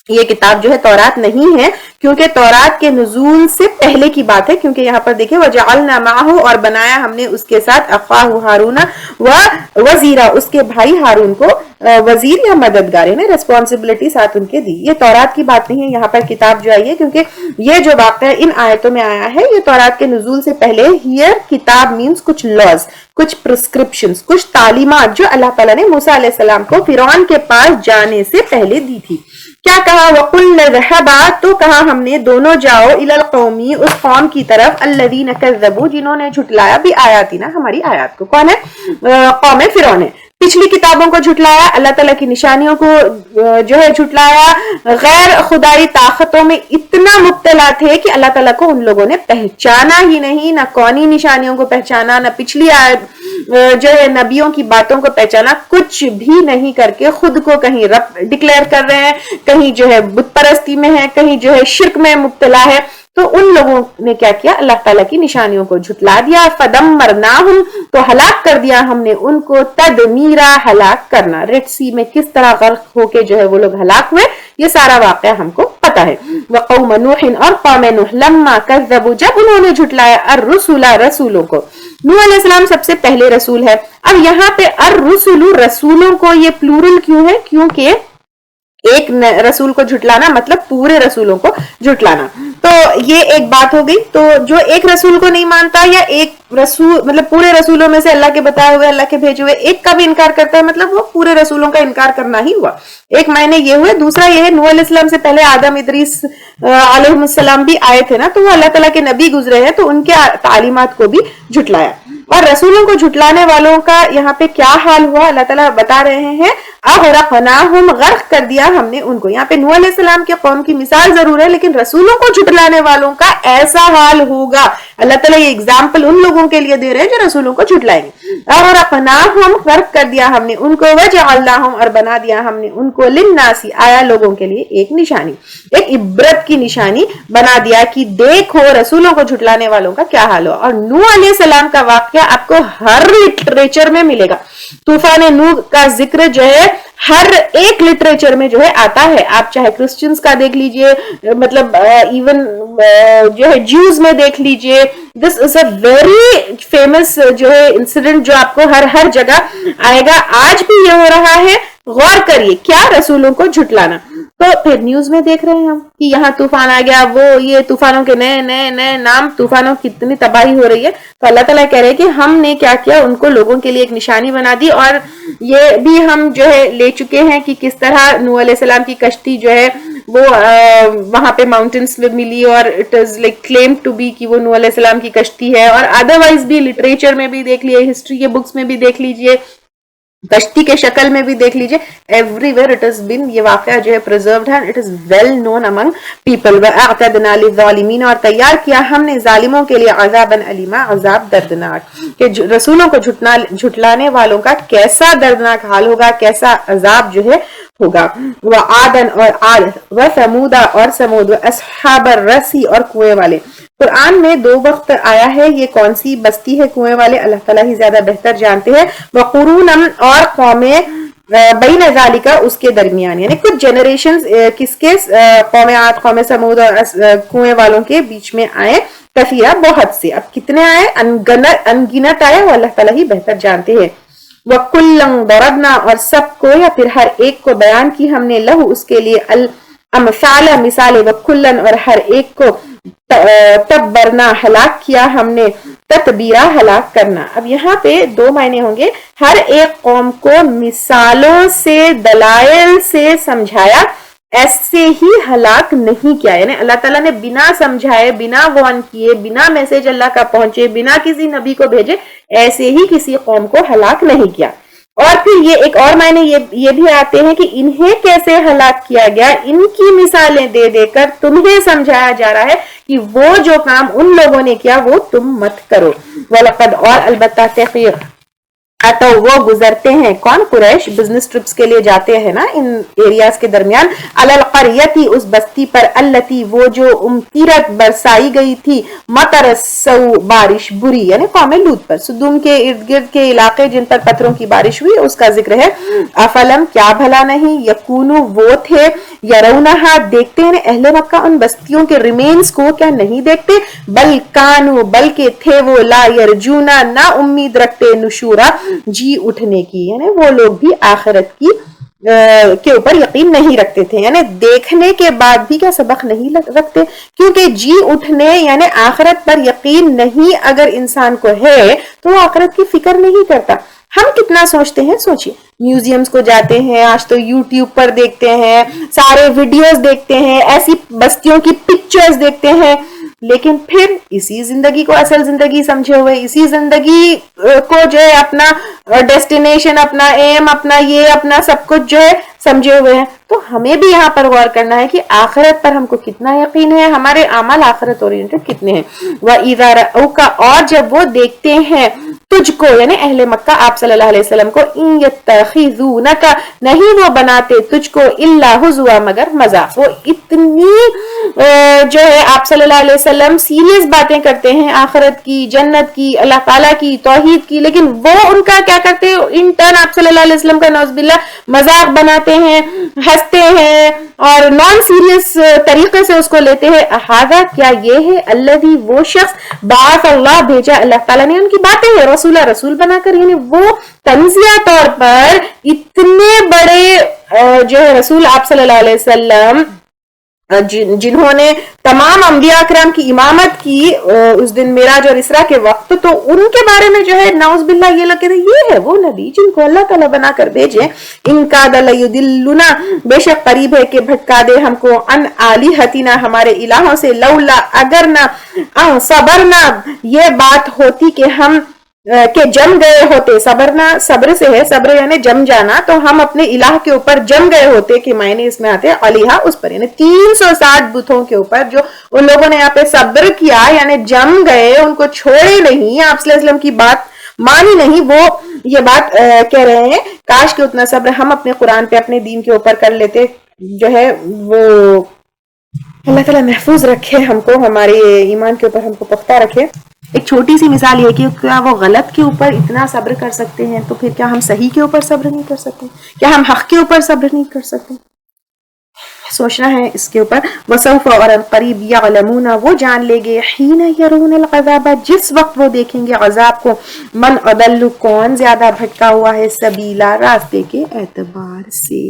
یہ کتاب جو ہے تورات نہیں ہے, کیونکہ تورات کے نزول سے پہلے کی بات ہے. کیونکہ یہاں پر دیکھیں وَجَعَلْنَا مَعَهُ, اور بنایا ہم نے اس کے ساتھ أَخَاهُ هَارُونَ وَوَزِيرًا, اس کے بھائی ہارون کو وزیر یا مددگار, نے ریسپانسبلٹی ساتھ ان کے دی. یہ تورات کی بات نہیں ہے یہاں پر کتاب جو آئی ہے, کیونکہ یہ جو واقعہ ان آیتوں میں آیا ہے یہ تورات کے نزول سے پہلے. ہیئر کتاب مینز کچھ لاز, کچھ پرسکرپشنز, کچھ تعلیمات جو اللہ تعالیٰ نے موسیٰ علیہ السلام کو فرعون کے پاس جانے سے پہلے دی تھی. کیا کہا؟ وَقُلْنَا اذْهَبَا, تو کہا ہم نے دونوں جاؤ, إِلَى الْقَوْمِ, اس قوم کی طرف, الَّذِينَ كَذَّبُوا, جنہوں نے جھٹلایا بِآيَاتِنَا, ہماری آیات کو. کون ہے؟ قوم فرعون ہے. پچھلی کتابوں کو جھٹلایا, اللہ تعالیٰ کی نشانیوں کو جو ہے جھٹلایا, غیر خدائی طاقتوں میں اتنا مبتلا تھے کہ اللہ تعالیٰ کو ان لوگوں نے پہچانا ہی نہیں, نہ کونی نشانیوں کو پہچانا, نہ پچھلی جو ہے نبیوں کی باتوں کو پہچانا, کچھ بھی نہیں کر کے خود کو کہیں رب ڈکلیئر کر رہے ہیں, کہیں جو ہے بت پرستی میں ہے, کہیں جو ہے شرک میں مبتلا ہے. تو ان لوگوں نے کیا کیا, اللہ تعالیٰ کی نشانیوں کو جھٹلا دیا. فَدَمَّرْنَاهُمْ, تو ہلاک کر دیا ہم نے ان کو. تدمیرا, ہلاک کرنا. ریڈ سی میں کس طرح غرق ہو کے جو ہے وہ لوگ ہلاک ہوئے, یہ سارا واقعہ ہم کو پتا ہے. وَقَوْمَ نُوحٍ, اور قوم نوح, لَمَّا كَذَّبُوا, جب انہوں نے جھٹلایا, الرُّسُلَ, رسولوں کو. نوح علیہ السلام سب سے پہلے رسول ہے. اب یہاں پہ الرسل, رسولوں کو, یہ پلورل کیوں ہے؟ کیونکہ ایک رسول کو جھٹلانا مطلب پورے رسولوں کو جھٹلانا. تو یہ ایک بات ہو گئی. تو جو ایک رسول کو نہیں مانتا, یا ایک رسول مطلب پورے رسولوں میں سے اللہ کے بتائے ہوئے, اللہ کے بھیجے ہوئے ایک کا بھی انکار کرتا ہے, مطلب وہ پورے رسولوں کا انکار کرنا ہی ہوا. ایک معنی یہ ہوئے. دوسرا یہ ہے, نوح علیہ السلام سے پہلے آدم, ادریس علیہ السلام بھی آئے تھے نا, تو وہ اللہ تعالیٰ کے نبی گزرے ہیں, تو ان کے تعلیمات کو بھی جھٹلایا. اور رسولوں کو جھٹلانے والوں کا یہاں پہ کیا حال ہوا, اللہ تعالیٰ بتا رہے ہیں, اغرقناہم, غرق کر دیا ہم نے ان کو. یہاں پہ نوح علیہ السلام کے قوم کی مثال ضرور ہے, لیکن رسولوں کو جھٹلانے والوں کا ایسا حال ہوگا. اللہ تعالیٰ یہ اگزامپل ان لوگوں کے لیے دے رہے ہیں جو رسولوں کو جھٹلائیں گے. اغرقناہم, غرق کر دیا ہم نے ان کو. وجعلناہم, اور بنا دیا ہم نے ان کو. للناس, آیا لوگوں کے لیے ایک نشانی, ایک عبرت کی نشانی بنا دیا کہ دیکھو رسولوں کو جھٹلانے والوں کا کیا حال ہو. اور نوح علیہ السلام کا واقعہ آپ کو ہر لٹریچر میں ملے گا. طوفان نوح کا ذکر جو ہے ہر ایک لٹریچر میں جو ہے آتا ہے. آپ چاہے کرسچنز کا دیکھ لیجئے, مطلب ایون جو ہے جیوز میں دیکھ لیجئے. دس از اے ویری فیمس جو ہے انسیڈنٹ جو آپ کو ہر جگہ آئے گا. آج بھی یہ ہو رہا ہے. غور کریے, کیا رسولوں کو جھٹلانا. تو پھر نیوز میں دیکھ رہے ہیں ہم کہ یہاں طوفان آ گیا, وہ یہ طوفانوں کے نئے نئے نئے نام, طوفانوں کی اتنی تباہی ہو رہی ہے. تو اللہ تعالیٰ کہہ رہے ہیں کہ ہم نے کیا کیا, ان کو لوگوں کے لیے ایک نشانی بنا دی. اور یہ بھی ہم جو ہے لے چکے ہیں کہ کس طرح نوح علیہ السلام کی کشتی جو ہے وہ وہاں پہ ماؤنٹینس میں ملی, اور it is like claim to be کہ وہ نوح علیہ السلام کی کشتی ہے. اور ادروائز بھی لٹریچر میں بھی دیکھ لیے, ہسٹری کے بکس میں بھی دیکھ لیجئے, کشتی کے شکل میں بھی دیکھ لیجئے. Everywhere it is been, یہ واقعہ جو ہے پریزروڈ ہے, it is well known among people. وَأَعْتَدْنَا لِلظَّالِمِينَ, اور تیار کیا ہم نے ظالموں کے لیے عذابًا أَلِيمًا, عذاب دردناک. کہ رسولوں کو جھٹلانے والوں کا کیسا دردناک حال ہوگا, کیسا عذاب جو ہے ہوگا. وَعَادًا, اور عاد, وَثَمُودَ, اور سمود, وَأَصْحَابَ الرَّسِّ, اور کنویں والے. قرآن میں 2 وقت آیا ہے, یہ کون سی بستی ہے کنویں والے, اللہ تعالیٰ ہی زیادہ بہتر جانتے ہیں. وَقُرُونًا, اور قومیں بین ذالک, اس کے درمیان, یعنی کچھ جنریشنز کس کے, قوم عاد, قوم سمود اور کنویں والوں کے بیچ میں آئے. کثیرہ, بہت سے. اب کتنے آئے, انگنت آئے, وہ اللہ تعالیٰ ہی بہتر جانتے ہیں. وَكُلًّا ضَرَبْنَا, اور سب کو یا پھر ہر ایک کو بیان کی ہم نے, لہو, اس کے لیے, الامثال, مثالیں. وَكُلًّا, اور ہر ایک کو, تبرنا, ہلاک کیا ہم نے, تتبیرا, ہلاک کرنا. اب یہاں پہ 2 معنی ہوں گے. ہر ایک قوم کو مثالوں سے, دلائل سے سمجھایا, ایسے ہی ہلاک نہیں کیا. یعنی اللہ تعالیٰ نے بنا سمجھائے, بنا وارن کیے, بنا میسج اللہ کا پہنچے, بنا کسی نبی کو بھیجے, ایسے ہی کسی قوم کو ہلاک نہیں کیا. اور پھر یہ ایک اور معنی یہ بھی آتے ہیں کہ انہیں کیسے ہلاک کیا گیا، ان کی مثالیں دے دے کر تمہیں سمجھایا جا رہا ہے کہ وہ جو کام ان لوگوں نے کیا وہ تم مت کرو. وَلَقَدْ اور البتہ تحقیق تو وہ گزرتے ہیں کون؟ قریش بزنس ٹرپس کے لیے جاتے ہیں نا ان ایریاز کے درمیان. علی القریتی اس بستی پر، التی وہ جو امطرت برسائی گئی تھی، مطر السوء بارش بری، یعنی قوم لوط پر. سدوم کے ارد گرد کے علاقے جن پر پتھروں کی بارش ہوئی اس کا ذکر ہے. افلم کیا بھلا نہیں، یکونو وہ تھے، یرونہا دیکھتے ہیں اہل مکہ ان بستیوں کے ریمینز کو، کیا نہیں دیکھتے؟ بل کانو بلکہ تھے وہ، لا یرجونا نہ امید رکھتے، نشورا جی اٹھنے کی، یعنی وہ لوگ بھی آخرت کی کے اوپر یقین نہیں رکھتے تھے، یعنی دیکھنے کے بعد بھی کیا سبق نہیں رکھتے، کیونکہ جی اٹھنے یعنی آخرت پر یقین نہیں اگر انسان کو ہے تو وہ آخرت کی فکر نہیں کرتا. ہم کتنا سوچتے ہیں، سوچئے میوزیمز کو جاتے ہیں، آج تو یوٹیوب پر دیکھتے ہیں، سارے ویڈیوز دیکھتے ہیں، ایسی بستیوں کی پکچرز دیکھتے ہیں، لیکن پھر اسی زندگی کو اصل زندگی سمجھے ہوئے، اسی زندگی کو جو ہے اپنا ڈیسٹینیشن، اپنا ایم، اپنا یہ اپنا سب کچھ جو ہے سمجھے ہوئے ہیں. تو ہمیں بھی یہاں پر غور کرنا ہے کہ آخرت پر ہم کو کتنا یقین ہے، ہمارے اعمال آخرت اورینٹڈ کتنے ہیں. وَإِذَا رَأَوْكَ اور جب وہ دیکھتے ہیں تجھ کو یعنی اہل مکہ آپ صلی اللہ علیہ وسلم کو، ان یتخذونک نہیں وہ بناتے تجھ کو الا ہزوا مگر مذاق. وہ اتنی جو ہے آپ صلی اللہ علیہ وسلم سیریس باتیں کرتے ہیں آخرت کی، جنت کی، اللہ تعالیٰ کی، توحید کی، لیکن وہ ان کا کیا کرتے ہیں، ان ٹرن آپ صلی اللہ علیہ وسلم کا نعوذ باللہ مذاق بناتے ہیں، ہنستے ہیں اور نان سیریس طریقے سے اس کو لیتے ہیں. احاذا کیا یہ ہے، الذی وہ شخص بعث اللہ بھیجا اللہ تعالیٰ نے ان کی باتیں ہیں رسول بنا کر، یعنی وہ تنزیہ طور پر اتنے بڑے جو ہے رسول آپ صلی اللہ علیہ وسلم جنہوں نے تمام انبیاء اکرام کی امامت کی اس دن معراج اور اسراء کے وقت، تو ان کے بارے میں جو ہے نعوذ باللہ یہ لوگ کہتے ہیں یہ ہے وہ نبی جن کو اللہ تعالیٰ بنا کر بھیجے. ان کاد لیضلنا بے شک قریب ہے کہ بھٹکا دے ہم کو، ان آلہتنا ہمارے الہوں سے، لولا اگر نہ صبرنا یہ بات ہوتی کہ ہم کہ جم گئے ہوتے، صبرنا صبر سے ہے، صبر یعنی جم جانا، تو ہم اپنے الہ کے اوپر جم گئے ہوتے کہ معنی اس میں آتے ہیں علیہا اس پر، یعنی 360 بتوں کے اوپر جو ان لوگوں نے یہاں پہ صبر کیا یعنی جم گئے، ان کو چھوڑے نہیں، آپ صلی اللہ علیہ وسلم کی بات مانی نہیں، وہ یہ بات کہہ رہے ہیں کاش کہ اتنا صبر ہم اپنے قرآن پہ اپنے دین کے اوپر کر لیتے. جو ہے وہ اللہ تعالیٰ محفوظ رکھے ہم کو، ہمارے ایمان کے اوپر ہم کو پختہ رکھے. ایک چھوٹی سی مثال یہ کہ کیا وہ غلط کے اوپر اتنا صبر کر سکتے ہیں، تو پھر کیا ہم صحیح کے اوپر صبر نہیں کر سکتے؟ کیا ہم حق کے اوپر صبر نہیں کر سکتے؟ سوچنا ہے اس کے اوپر. وسوف اور قریب یعلمون وہ جان لے گے، حین یرون العذاب جس وقت وہ دیکھیں گے عذاب کو، من اضل کون زیادہ بھٹکا ہوا ہے، سبیلا راستے کے اعتبار سے.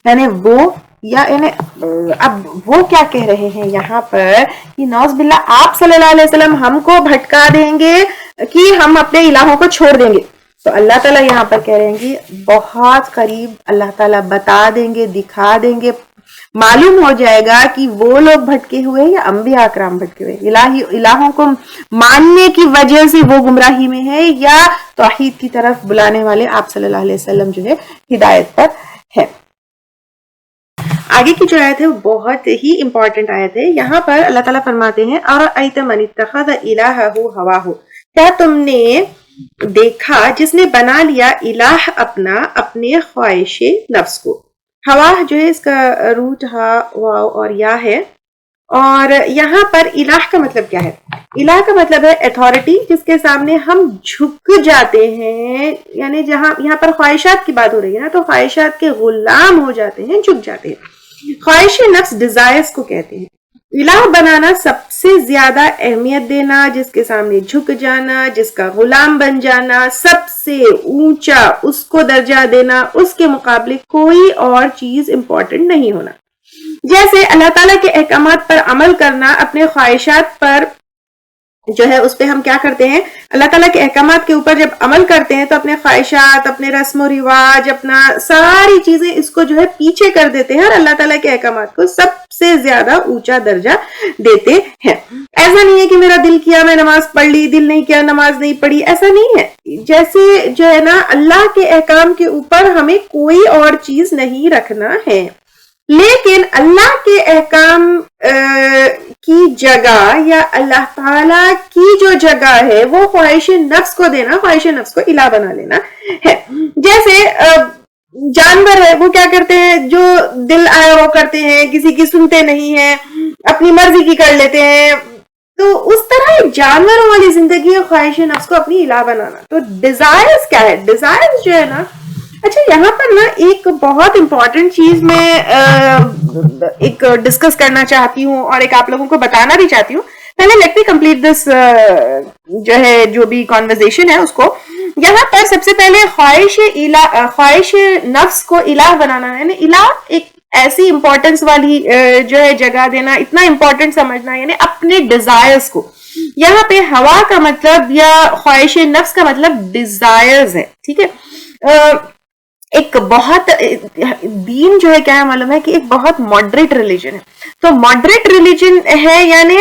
یعنی وہ یعنی اب وہ کیا کہہ رہے ہیں یہاں پر کہ نعوذ باللہ آپ صلی اللہ علیہ وسلم ہم کو بھٹکا دیں گے کہ ہم اپنے الہوں کو چھوڑ دیں گے. تو اللہ تعالیٰ یہاں پر کہہ رہے ہیں کہ بہت قریب اللہ تعالیٰ بتا دیں گے، دکھا دیں گے، معلوم ہو جائے گا کہ وہ لوگ بھٹکے ہوئے یا انبیاء اکرام بھٹکے ہوئے، الہوں کو ماننے کی وجہ سے وہ گمراہی میں ہے یا توحید کی طرف بلانے والے آپ صلی اللہ علیہ وسلم جو ہے ہدایت پر ہے. آگے کی جو آیت ہے وہ بہت ہی امپورٹنٹ آیت ہے. یہاں پر اللہ تعالیٰ فرماتے ہیں اَرَأَيْتَ مَنِ اتَّخَذَ إِلَٰهَهُ هَوَاهُ کیا تم نے دیکھا جس نے بنا لیا الہ اپنا اپنے خواہش نفس کو. ہوا جو ہے اس کا روٹ ہا واو اور یا ہے، اور یہاں پر الہ کا مطلب کیا ہے؟ الہ کا مطلب ہے اتھارٹی جس کے سامنے ہم جھک جاتے ہیں، یعنی جہاں یہاں پر خواہشات کی بات ہو رہی ہے نا، تو خواہشات کے غلام ہو جاتے ہیں، جھک جاتے ہیں. خواہش نفس ڈیزائرز کو کہتے ہیں. الہ بنانا سب سے زیادہ اہمیت دینا، جس کے سامنے جھک جانا، جس کا غلام بن جانا، سب سے اونچا اس کو درجہ دینا، اس کے مقابلے کوئی اور چیز امپورٹنٹ نہیں ہونا. جیسے اللہ تعالیٰ کے احکامات پر عمل کرنا، اپنے خواہشات پر جو ہے اس پہ ہم کیا کرتے ہیں, اللہ تعالیٰ کے احکامات کے اوپر جب عمل کرتے ہیں تو اپنے خواہشات, اپنے رسم و رواج, اپنا ساری چیزیں اس کو جو ہے پیچھے کر دیتے ہیں اور اللہ تعالیٰ کے احکامات کو سب سے زیادہ اونچا درجہ دیتے ہیں. ایسا نہیں ہے کہ میرا دل کیا میں نماز پڑھ لی, دل نہیں کیا نماز نہیں پڑھی, ایسا نہیں ہے. جیسے جو ہے نا اللہ کے احکام کے اوپر ہمیں کوئی اور چیز نہیں رکھنا ہے, لیکن اللہ کے احکام کی جگہ یا اللہ تعالی کی جو جگہ ہے وہ خواہش نفس کو دینا, خواہش نفس کو الہ بنا لینا ہے. جیسے جانور ہے, وہ کیا کرتے ہیں, جو دل آیا وہ کرتے ہیں, کسی کی سنتے نہیں ہیں, اپنی مرضی کی کر لیتے ہیں. تو اس طرح جانوروں والی زندگی ہے خواہش نفس کو اپنی الہ بنانا. تو ڈیزائرز کیا ہے, ڈیزائرز جو ہے نا, اچھا یہاں پر نا ایک بہت امپورٹنٹ چیز میں ایک ڈسکس کرنا چاہتی ہوں اور ایک آپ لوگوں کو بتانا بھی چاہتی ہوں. پہلے لیٹ می کمپلیٹ دس جو ہے جو بھی کانورزیشن ہے اس کو. یہاں پر سب سے پہلے خواہش نفس کو الہ بنانا ہے, الہ ایک ایسی امپورٹنس والی جو ہے جگہ دینا, اتنا امپورٹنٹ سمجھنا, یعنی اپنے ڈیزائرز کو. یہاں پہ ہوا کا مطلب یا خواہش نفس کا مطلب ڈیزائرز ہے, ٹھیک ہے. ایک بہت دین جو ہے کیا معلوم ہے کہ ایک بہت ماڈریٹ ریلیجن ہے. تو ماڈریٹ ریلیجن ہے یعنی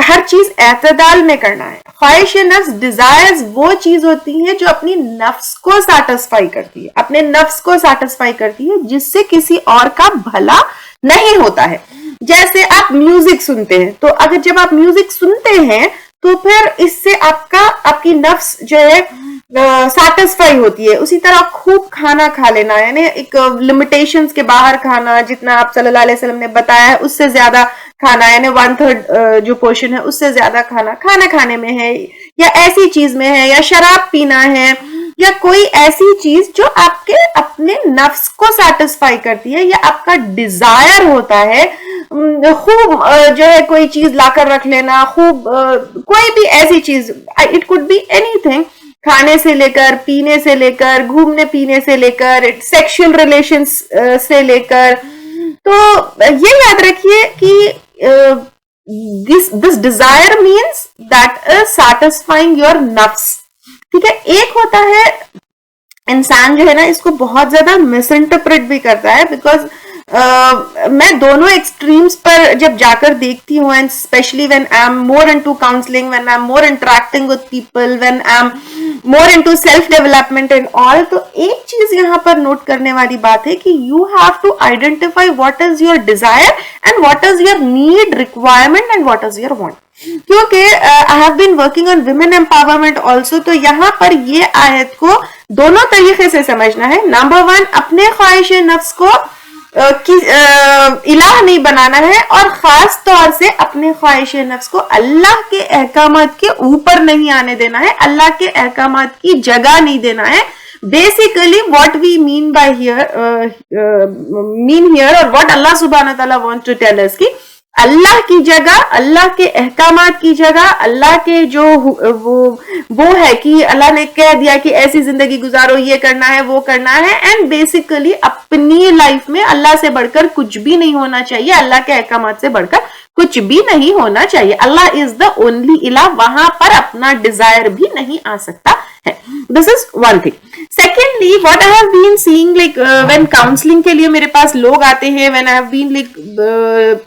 ہر چیز اعتدال میں کرنا ہے. خواہش نفس ڈیزائرز وہ چیز ہوتی ہے جو اپنی نفس کو سیٹسفائی کرتی ہے, اپنے نفس کو سیٹسفائی کرتی ہے, جس سے کسی اور کا بھلا نہیں ہوتا ہے. جیسے آپ میوزک سنتے ہیں, تو اگر جب آپ میوزک سنتے ہیں تو پھر اس سے آپ کی نفس جو ہے سیٹسفائی ہوتی ہے. اسی طرح خوب کھانا کھا لینا, یعنی ایک لمیٹیشنز کے باہر کھانا, جتنا آپ صلی اللہ علیہ وسلم نے بتایا ہے اس سے زیادہ کھانا, یعنی 1/3 جو پورشن ہے اس سے زیادہ کھانا کھانے میں ہے, یا ایسی چیز میں ہے, یا شراب پینا ہے, یا کوئی ایسی چیز جو آپ کے اپنے نفس کو سیٹسفائی کرتی ہے, یا آپ کا ڈیزائر ہوتا ہے. خوب جو ہے کوئی چیز لا کر رکھ لینا, خوب کوئی بھی ایسی چیز, اٹ کوڈ بی اینی تھنگ, کھانے سے لے کر, پینے سے لے کر, گھومنے پینے سے لے کر, سیکشل ریلیشنز سے لے کر. تو یہ یاد رکھیے کہ this desire means that is satisfying your nafs. ٹھیک ہے. ایک ہوتا ہے انسان جو ہے نا اس کو بہت زیادہ مس انٹرپریٹ بھی کرتا ہے, بیکاز میں دونوں ایکسٹریمز پر جب جا کر دیکھتی ہوں, and especially when I am more into counselling, when I am more interacting with people, when I am more into self development and all, تو ایک چیز یہاں پر نوٹ کرنے والی بات ہے کہ you have to identify what is your desire and what is your need, requirement and what is your want. کیونکہ I have been working on women empowerment also, تو یہاں پر یہ آیت کو دونوں طریقے سے سمجھنا ہے. نمبر 1, اپنے خواہش نفس کو الہ نہیں بنانا ہے, اور خاص طور سے اپنے خواہش نفس کو اللہ کے احکامات کے اوپر نہیں آنے دینا ہے, اللہ کے احکامات کی جگہ نہیں دینا ہے. Basically what we mean by here اور what Allah subhanahu wa ta'ala wants to tell us کہ اللہ کی جگہ, اللہ کے احکامات کی جگہ, اللہ کے جو وہ ہے کہ اللہ نے کہہ دیا کہ ایسی زندگی گزارو, یہ کرنا ہے وہ کرنا ہے, اینڈ بیسیکلی اپنی لائف میں اللہ سے بڑھ کر کچھ بھی نہیں ہونا چاہیے, اللہ کے احکامات سے بڑھ کر کچھ بھی نہیں ہونا چاہیے. اللہ از دا اونلی الہ, وہاں پر اپنا ڈیزائر بھی نہیں آ سکتا ہے. This is one thing. Secondly, what I have been seeing like when counseling کے لیے میرے پاس لوگ آتے ہیں, when I have been like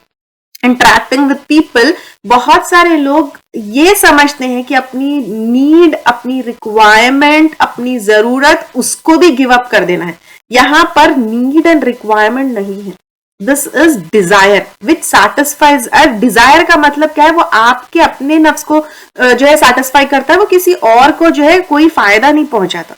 interacting with people, بہت سارے لوگ یہ سمجھتے ہیں کہ اپنی نیڈ, اپنی ریکوائرمنٹ, اپنی ضرورت اس کو بھی گیو اپ کر دینا ہے. یہاں پر نیڈ اینڈ ریکوائرمنٹ نہیں ہے, this is desire which satisfies. Desire کا مطلب کیا ہے, وہ آپ کے اپنے نفس کو جو ہے سیٹسفائی کرتا ہے, وہ کسی اور کو جو ہے کوئی فائدہ نہیں پہنچاتا.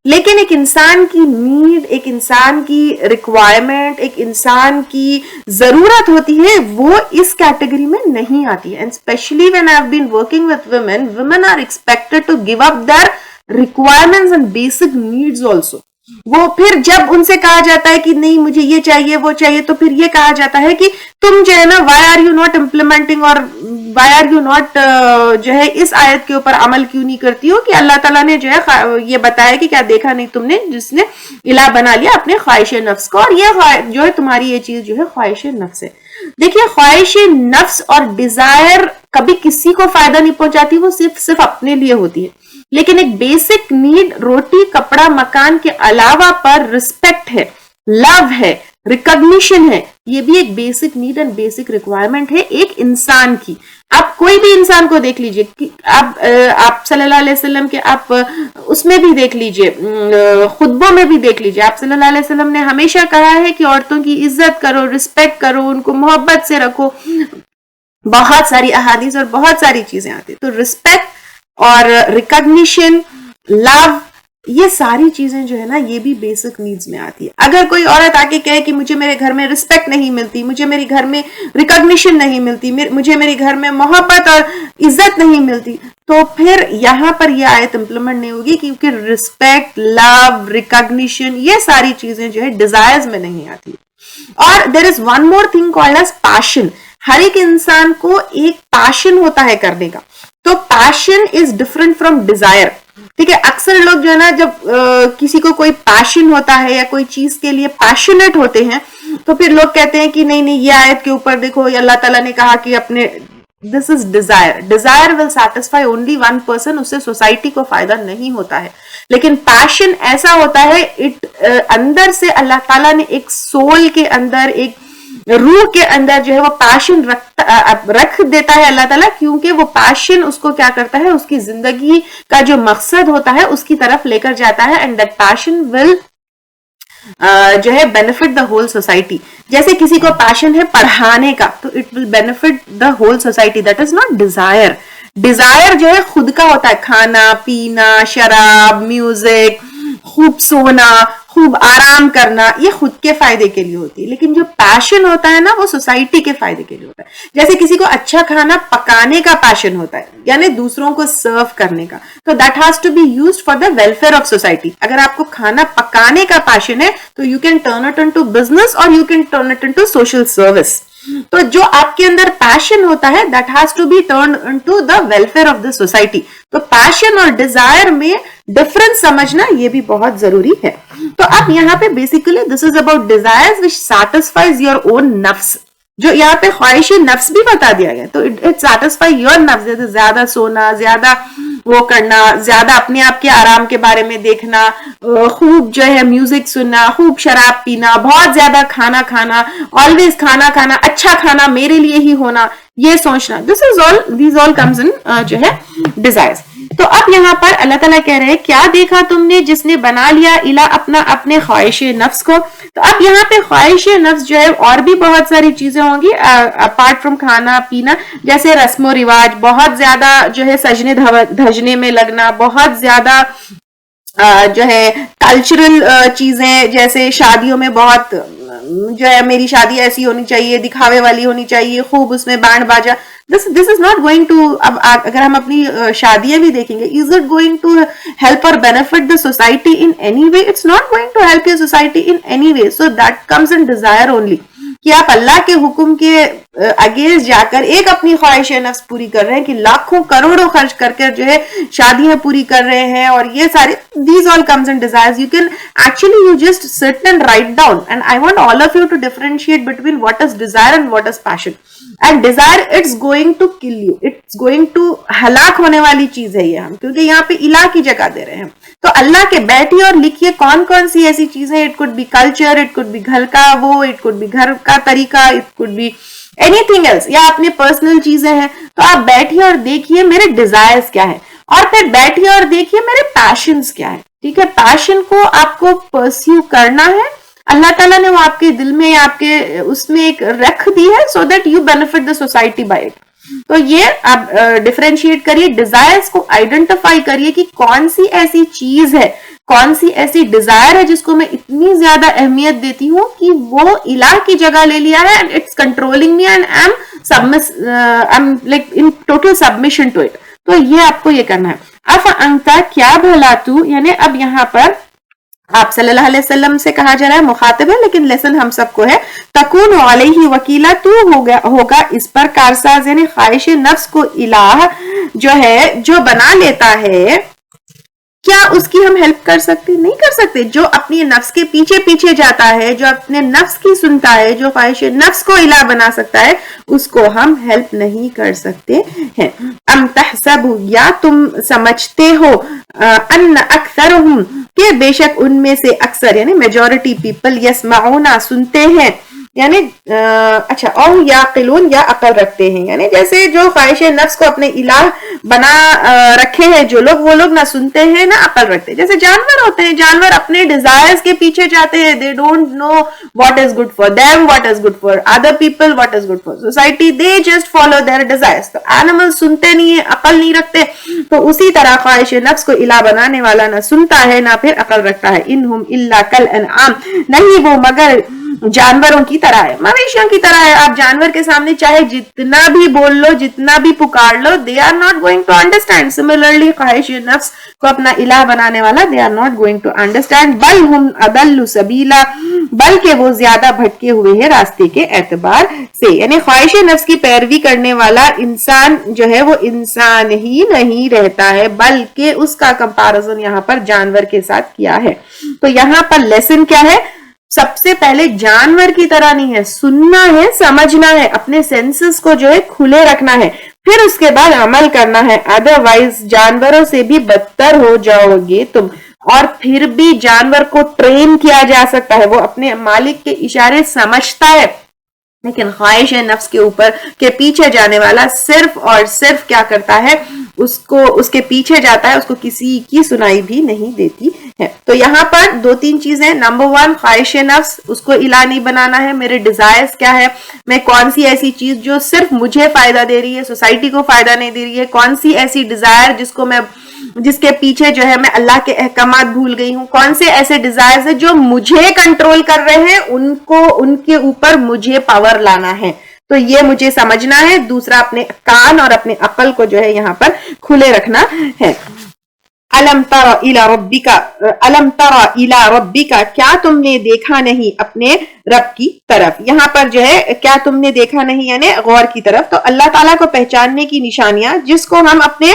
لیکن ایک انسان کی نیڈ, ایک انسان کی ریکوائرمنٹ, ایک انسان کی ضرورت ہوتی ہے, وہ اس کیٹیگری میں نہیں آتی ہے. And especially when I have been working with women are expected to give up their requirements and basic needs also. وہ پھر جب ان سے کہا جاتا ہے کہ نہیں مجھے یہ چاہیے وہ چاہیے, تو پھر یہ کہا جاتا ہے کہ تم جو ہے نا why are you not implementing, اور وائی آر یو ناٹ جو ہے اس آیت کے اوپر عمل کیوں نہیں کرتی ہو کہ اللہ تعالیٰ نے جو ہے یہ بتایا کہ کیا دیکھا نہیں تم نے جس نے الہ بنا لیا اپنے خواہش نفس کو, اور یہ جو ہے تمہاری یہ چیز جو ہے خواہش نفس ہے. دیکھیے خواہش نفس اور ڈیزائر کبھی کسی کو فائدہ نہیں پہنچاتی, وہ صرف اپنے لیے ہوتی ہے. لیکن ایک بیسک نیڈ روٹی کپڑا مکان کے علاوہ پر رسپیکٹ ہے, لو ہے, ریکگنیشن ہے. یہ بھی ایک basic need and basic requirement ہے ایک انسان کی. آپ کوئی بھی انسان کو دیکھ لیجئے, آپ صلی اللہ علیہ وسلم کے آپ اس میں بھی دیکھ لیجئے, خطبوں میں بھی دیکھ لیجئے, آپ صلی اللہ علیہ وسلم نے ہمیشہ کہا ہے کہ عورتوں کی عزت کرو, رسپیکٹ کرو, ان کو محبت سے رکھو. بہت ساری احادیث اور بہت ساری چیزیں آتی. تو رسپیکٹ اور ریکگنیشن, لو, یہ ساری چیزیں جو ہے نا یہ بھی بیسک نیڈز میں آتی ہے. اگر کوئی عورت آ کے کہے کہ مجھے میرے گھر میں رسپیکٹ نہیں ملتی, مجھے میرے گھر میں ریکگنیشن نہیں ملتی, مجھے میرے گھر میں محبت اور عزت نہیں ملتی, تو پھر یہاں پر یہ آیت امپلیمنٹ نہیں ہوگی, کیونکہ رسپیکٹ, لو, ریکگنیشن یہ ساری چیزیں جو ہے ڈیزائرز میں نہیں آتی. اور there is one more thing called as passion. ہر ایک انسان کو ایک پیشن ہوتا ہے کرنے کا. تو پیشن از ڈفرنٹ فرام ڈیزائر. ٹھیک ہے, اکثر لوگ جو ہے نا جب کسی کو کوئی پیشن ہوتا ہے یا کوئی چیز کے لیے پیشنیٹ ہوتے ہیں, تو پھر لوگ کہتے ہیں کہ نہیں یہ آیت کے اوپر دیکھو, یہ اللہ تعالیٰ نے کہا کہ اپنے this is desire. Desire will satisfy only one person, اس سے سوسائٹی کو فائدہ نہیں ہوتا ہے. لیکن پیشن ایسا ہوتا ہے اندر سے اللہ تعالیٰ نے ایک سول کے اندر, ایک روح کے اندر جو ہے وہ پیشن رکھ دیتا ہے اللہ تعالیٰ, کیونکہ وہ پیشن اس کو کیا کرتا ہے, اس کی زندگی کا جو مقصد ہوتا ہے اس کی طرف لے کر جاتا ہے. اینڈ دیٹ پیشن ول جو ہے بینیفٹ دا ہول سوسائٹی. جیسے کسی کو پیشن ہے پڑھانے کا, تو it will benefit the whole society. That is not Dzire. Dzire جو ہے خود کا ہوتا ہے, کھانا پینا, شراب, میوزک, خوب سونا, خوب آرام کرنا, یہ خود کے فائدے کے لیے ہوتی ہے. لیکن جو پیشن ہوتا ہے نا وہ سوسائٹی کے فائدے کے لیے ہوتا ہے. جیسے کسی کو اچھا کھانا پکانے کا پیشن ہوتا ہے, یعنی دوسروں کو سرو کرنے کا, تو that has to be used for the welfare of society. اگر آپ کو کھانا پکانے کا پیشن ہے تو you can turn it into business اور you can turn it into social service. تو جو آپ کے اندر پیشن ہوتا ہے that has to be turn into the welfare of the society. تو پیشن اور ڈیزائر میں ڈفرنس سمجھنا یہ بھی بہت ضروری ہے. تو اب یہاں پہ basically this is about desires which satisfies your own نفس. جو یہاں پہ خواہش نفس بھی بتا دیا گیا, تو اٹ سیٹسفائی یور نفس. جیسے زیادہ سونا, زیادہ وہ کرنا, زیادہ اپنے آپ کے آرام کے بارے میں دیکھنا, خوب جو ہے میوزک سننا, خوب شراب پینا, بہت زیادہ کھانا کھانا, آلویز کھانا کھانا, اچھا کھانا میرے لیے ہی ہونا, یہ سوچنا. دیز آل کمز ان جو ہے ڈیزائرز. تو اب یہاں پر اللہ تعالیٰ کہہ رہے ہیں کیا دیکھا تم نے جس نے بنا لیا الہ اپنے خواہش نفس کو. تو اب یہاں پہ خواہش نفس جو ہے اور بھی بہت ساری چیزیں ہوں گی اپارٹ فرام کھانا پینا, جیسے رسم و رواج, بہت زیادہ جو ہے سجنے دھجنے میں لگنا, بہت زیادہ جو ہے کلچرل چیزیں, جیسے شادیوں میں بہت جو ہے میری شادی ایسی ہونی چاہیے, دکھاوے والی ہونی چاہیے, خوب اس میں بینڈ باجا. This is not going to, اب اگر ہم اپنی شادیاں بھی دیکھیں گے, is it going to help or benefit the society in any way? It's not going to help your society in any way. So that comes in desire only. کہ آپ اللہ کے حکم کے اگینسٹ جا کر ایک اپنی خواہش نفس پوری کر رہے ہیں, کہ لاکھوں کروڑوں خرچ کر کے جو ہے شادیاں پوری کر رہے ہیں, اور یہ سارے these all comes in desires. You can actually you just sit and write down, and I want all of you to differentiate between what is desire and what is passion. And desire, it's going to kill you, it's going to ہلاک ہونے والی چیز ہے یہ ہم, کیونکہ یہاں پہ الہ کی جگہ دے رہے ہیں. تو اللہ کے بیٹھیے اور لکھیے کون کون سی ایسی چیزیں, it could be culture, it could be گھر کا وہ, اٹ کوڈ بی گھر کا طریقہ, it could be any thing else, یا اپنے پرسنل چیزیں ہیں. تو آپ بیٹھیے اور دیکھیے میرے ڈیزائرز کیا ہے, اور پھر بیٹھیے اور دیکھیے میرے پیشنز کیا ہے. ٹھیک ہے, پیشن کو آپ کو پرسیو کرنا ہے, اللہ تعالیٰ نے وہ آپ کے دل میں, آپ کے اس میں ایک رکھ دی ہے, so that you benefit the society by it. تو یہ آپ ڈیفرینشیٹ کریے, ڈیزائرز کو آئیڈینٹیفائی کریے کہ کون سی ایسی چیز ہے, کون سی ایسی ڈیزائر ہے جس کو میں اتنی زیادہ اہمیت دیتی ہوں کہ وہ الہ کی جگہ لے لیا ہے, and it's controlling me, and I am like in total submission to it. تو یہ آپ کو یہ کرنا ہے. اب انتا کیا بھلا تو, یعنی اب یہاں پر آپ صلی اللہ علیہ وسلم سے کہا جا رہا ہے, مخاطب ہے لیکن لیسن ہم سب کو ہے. تکون علیہ وکیلا, تو ہوگا اس پر کارساز, یعنی خواہش نفس کو الہ جو ہے جو بنا لیتا ہے, کیا اس کی ہم ہیلپ کر سکتے؟ نہیں کر سکتے. جو اپنی نفس کے پیچھے پیچھے جاتا ہے, جو اپنے نفس کی سنتا ہے, جو خواہش نفس کو الہ بنا سکتا ہے, اس کو ہم ہیلپ نہیں کر سکتے ہیں. ام تحسب, یا تم سمجھتے ہو, ان اکثرہم, کہ بے شک ان میں سے اکثر یعنی میجورٹی پیپل, یسمعون سنتے ہیں, یعنی اچھا, او یعقلون یا عقل رکھتے ہیں, یعنی جیسے جو خواہش نفس کو اپنے الہ بنا رکھے ہیں جو لوگ, وہ لوگ نہ سنتے ہیں نہ عقل رکھتے ہیں. جیسے جانور ہوتے ہیں, جانور اپنے ڈیزائرز کے پیچھے جاتے ہیں. they don't know what is good for them, what is good for other people, what is good for society, they just follow their desires. تو animal سنتے نہیں ہیں, عقل نہیں رکھتے. تو اسی طرح خواہش نفس کو الہ بنانے والا نہ سنتا ہے نہ پھر عقل رکھتا ہے. انہم الا کالانعام, نہیں وہ مگر جانوروں کی طرح ہے, مویشیوں کی طرح ہے. آپ جانور کے سامنے چاہے جتنا بھی بول لو, جتنا بھی پکار لو, they are not going to understand. Similarly خواہش نفس کو اپنا الہ بنانے والا, they are not going to understand. بل ہم اضل سبیلا, بلکہ وہ زیادہ بھٹکے ہوئے ہیں راستے کے اعتبار سے. یعنی خواہش نفس کی پیروی کرنے والا انسان جو ہے وہ انسان ہی نہیں رہتا ہے, بلکہ اس کا کمپیرزن یہاں پر جانور کے ساتھ کیا ہے. تو یہاں پر لیسن کیا ہے؟ سب سے پہلے جانور کی طرح نہیں ہے, سننا ہے, سمجھنا ہے, اپنے سینسز کو جو ہے کھلے رکھنا ہے, پھر اس کے بعد عمل کرنا ہے. ادروائز جانوروں سے بھی بدتر ہو جاؤ گے تم. اور پھر بھی جانور کو ٹرین کیا جا سکتا ہے, وہ اپنے مالک کے اشارے سمجھتا ہے, لیکن خواہش نفس کے اوپر کے پیچھے جانے والا صرف اور صرف کیا کرتا ہے, اس کے پیچھے جاتا ہے, اس کو کسی کی سنائی بھی نہیں دیتی ہے. تو یہاں پر دو تین چیزیں. نمبر 1, خواہش نفس, اس کو الہ نہیں بنانا ہے. میرے ڈیزائرز کیا ہے, میں کون سی ایسی چیز جو صرف مجھے فائدہ دے رہی ہے, سوسائٹی کو فائدہ نہیں دے رہی ہے, کون سی ایسی ڈیزائر جس کے پیچھے جو ہے میں اللہ کے احکامات بھول گئی ہوں, کون سے ایسے ڈیزائرز ہیں جو مجھے کنٹرول کر رہے ہیں, ان کے اوپر مجھے پاور لانا ہے. تو یہ مجھے سمجھنا ہے. دوسرا, اپنے کان اور اپنے عقل کو جو ہے یہاں پر کھلے رکھنا ہے. الم تر الی ربک, کیا تم نے دیکھا نہیں اپنے رب کی طرف. یہاں پر جو ہے کیا تم نے دیکھا نہیں یعنی غور کی طرف. تو اللہ تعالیٰ کو پہچاننے کی نشانیاں جس کو ہم اپنے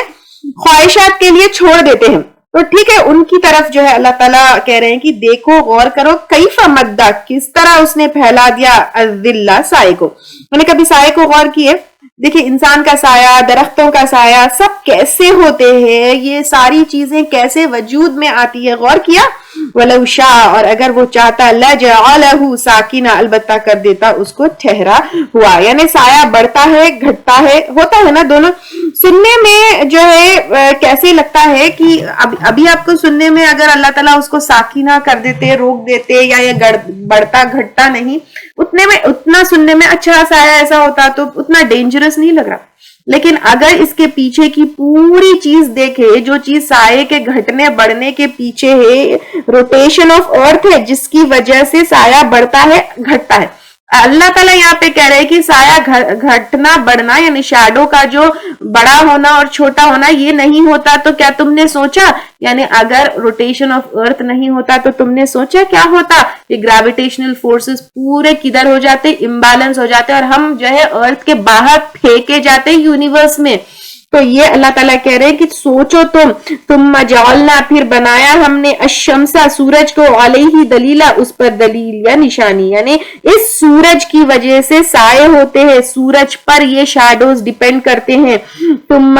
خواہشات کے لیے چھوڑ دیتے ہیں, تو ٹھیک ہے, ان کی طرف جو ہے اللہ تعالیٰ کہہ رہے ہیں کہ دیکھو, غور کرو. کیف مدّا, کس طرح اس نے پھیلا دیا الظل, سائے کو. میں نے کبھی سائے کو غور کیے؟ دیکھیں, انسان کا سایہ, درختوں کا سایہ, سب کیسے ہوتے ہیں, یہ ساری چیزیں کیسے وجود میں آتی ہے, غور کیا؟ وَلَوْ شَاءَ, اور اگر وہ چاہتا, لَجَعَلَهُ سَاكِنًا, البتہ کر دیتا اس کو ٹھہرا ہوا. یعنی سایہ بڑھتا ہے, گھٹتا ہے, ہوتا ہے نا دونوں. سننے میں جو ہے کیسے لگتا ہے کہ ابھی آپ کو سننے میں اگر اللہ تعالیٰ اس کو ساکینہ کر دیتے, روک دیتے, یا یہ بڑھتا گھٹتا نہیں, اتنا سننے میں اچھا سایہ ایسا ہوتا تو اتنا ڈینجرس نہیں لگ رہا. لیکن اگر اس کے پیچھے کی پوری چیز دیکھے, جو چیز سائے کے گھٹنے بڑھنے کے پیچھے ہے, روٹیشن آف ارتھ ہے, جس کی وجہ سے سایہ بڑھتا ہے, گھٹتا ہے. اللہ تعالیٰ یہاں پہ کہہ رہے ہیں کہ سایہ گھٹنا بڑھنا یعنی شیڈو کا جو بڑا ہونا اور چھوٹا ہونا یہ نہیں ہوتا. تو کیا تم نے سوچا, یعنی اگر روٹیشن آف ارتھ نہیں ہوتا تو تم نے سوچا کیا ہوتا, یہ گریویٹیشنل فورسز پورے کدھر ہو جاتے, امبیلنس ہو جاتے, اور ہم جو ہے ارتھ کے باہر پھینکے جاتے یونیورس میں. تو یہ اللہ تعالیٰ کہہ رہے ہیں کہ سوچو تم جعلنا, پھر بنایا ہم نے, الشمسا, سورج کو, علیہ دلیلا, اس پر دلیل یا نشانی, یعنی اس سورج کی وجہ سے سائے ہوتے ہیں, سورج پر یہ شیڈوز ڈیپینڈ کرتے ہیں. تم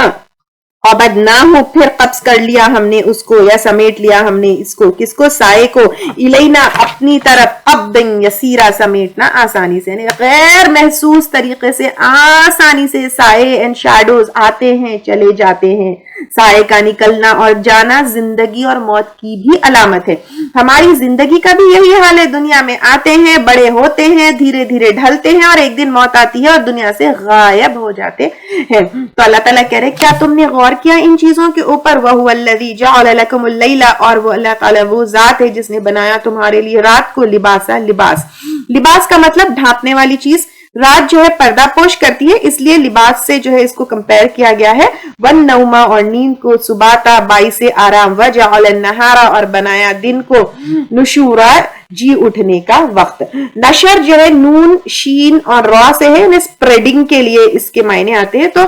عبدناہ, پھر قبض کر لیا ہم نے اس کو, یا سمیٹ لیا ہم نے اس کو, کس کو, سائے کو, الینا, اپنی طرف, قبضاً یسیرا, سمیٹنا آسانی سے, یعنی غیر محسوس طریقے سے آسانی سے سائے اینڈ شیڈوز آتے ہیں, چلے جاتے ہیں. سائے کا نکلنا اور جانا زندگی اور موت کی بھی علامت ہے. ہماری زندگی کا بھی یہی حال ہے, دنیا میں آتے ہیں, بڑے ہوتے ہیں, دھیرے دھیرے ڈھلتے ہیں, اور ایک دن موت آتی ہے اور دنیا سے غائب ہو جاتے ہیں. تو اللہ تعالیٰ کہہ رہے کیا تم نے غور کیا ان چیزوں کے اوپر؟ وَهُوَ الَّذِي جَعَلَ لَكُمُ اللَّيْلَ, اور وہ اللہ تعالیٰ وہ ذات ہے جس نے بنایا تمہارے لیے رات کو, لباس کا مطلب ڈھانپنے والی چیز, رات جو ہے پردہ پوش کرتی ہے، اس لیے لباس سے جو ہے اس کو کمپیئر کیا گیا ہے. والنوم اور نیند کو سباتا باعث آرام، وجعل النہار اور بنایا دن کو نشورا جی اٹھنے کا وقت. نشر جو ہے نون شین اور را سے ہے، یعنی اسپریڈنگ کے لیے اس کے معنی آتے ہیں. تو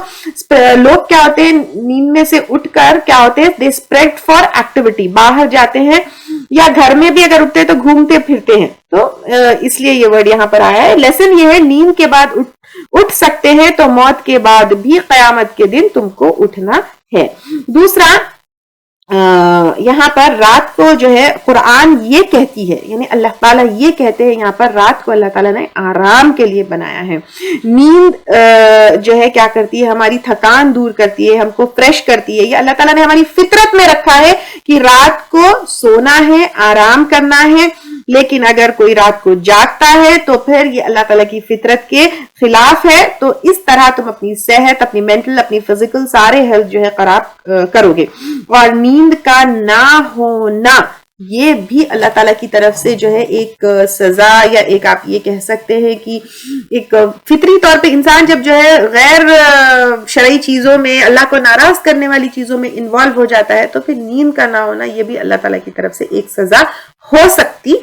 لوگ کیا ہوتے ہیں نیند میں سے اٹھ کر کیا ہوتے ہیں دے اسپریڈ فار ایکٹیویٹی، باہر جاتے ہیں یا گھر میں بھی اگر اٹھتے ہیں تو گھومتے پھرتے ہیں. تو اس لیے یہ ورڈ یہاں پر آیا ہے. لیسن یہ ہے نیند کے بعد اٹھ سکتے ہیں تو موت کے بعد بھی قیامت کے دن تم کو اٹھنا ہے. دوسرا یہاں پر رات کو جو ہے قرآن یہ کہتی ہے، یعنی اللہ تعالیٰ یہ کہتے ہیں یہاں پر رات کو اللہ تعالیٰ نے آرام کے لیے بنایا ہے. نیند جو ہے کیا کرتی ہے ہماری تھکان دور کرتی ہے، ہم کو فریش کرتی ہے. یہ اللہ تعالیٰ نے ہماری فطرت میں رکھا ہے کہ رات کو سونا ہے، آرام کرنا ہے. لیکن اگر کوئی رات کو جاگتا ہے تو پھر یہ اللہ تعالیٰ کی فطرت کے خلاف ہے. تو اس طرح تم اپنی صحت، اپنی مینٹل، اپنی فزیکل سارے ہیلتھ جو ہے خراب کرو گے. اور نیند کا نہ ہونا یہ بھی اللہ تعالیٰ کی طرف سے جو ہے ایک سزا، یا ایک آپ یہ کہہ سکتے ہیں کہ ایک فطری طور پہ انسان جب جو ہے غیر شرعی چیزوں میں، اللہ کو ناراض کرنے والی چیزوں میں انوالو ہو جاتا ہے تو پھر نیند کا نہ ہونا یہ بھی اللہ تعالیٰ کی طرف سے ایک سزا ہو سکتی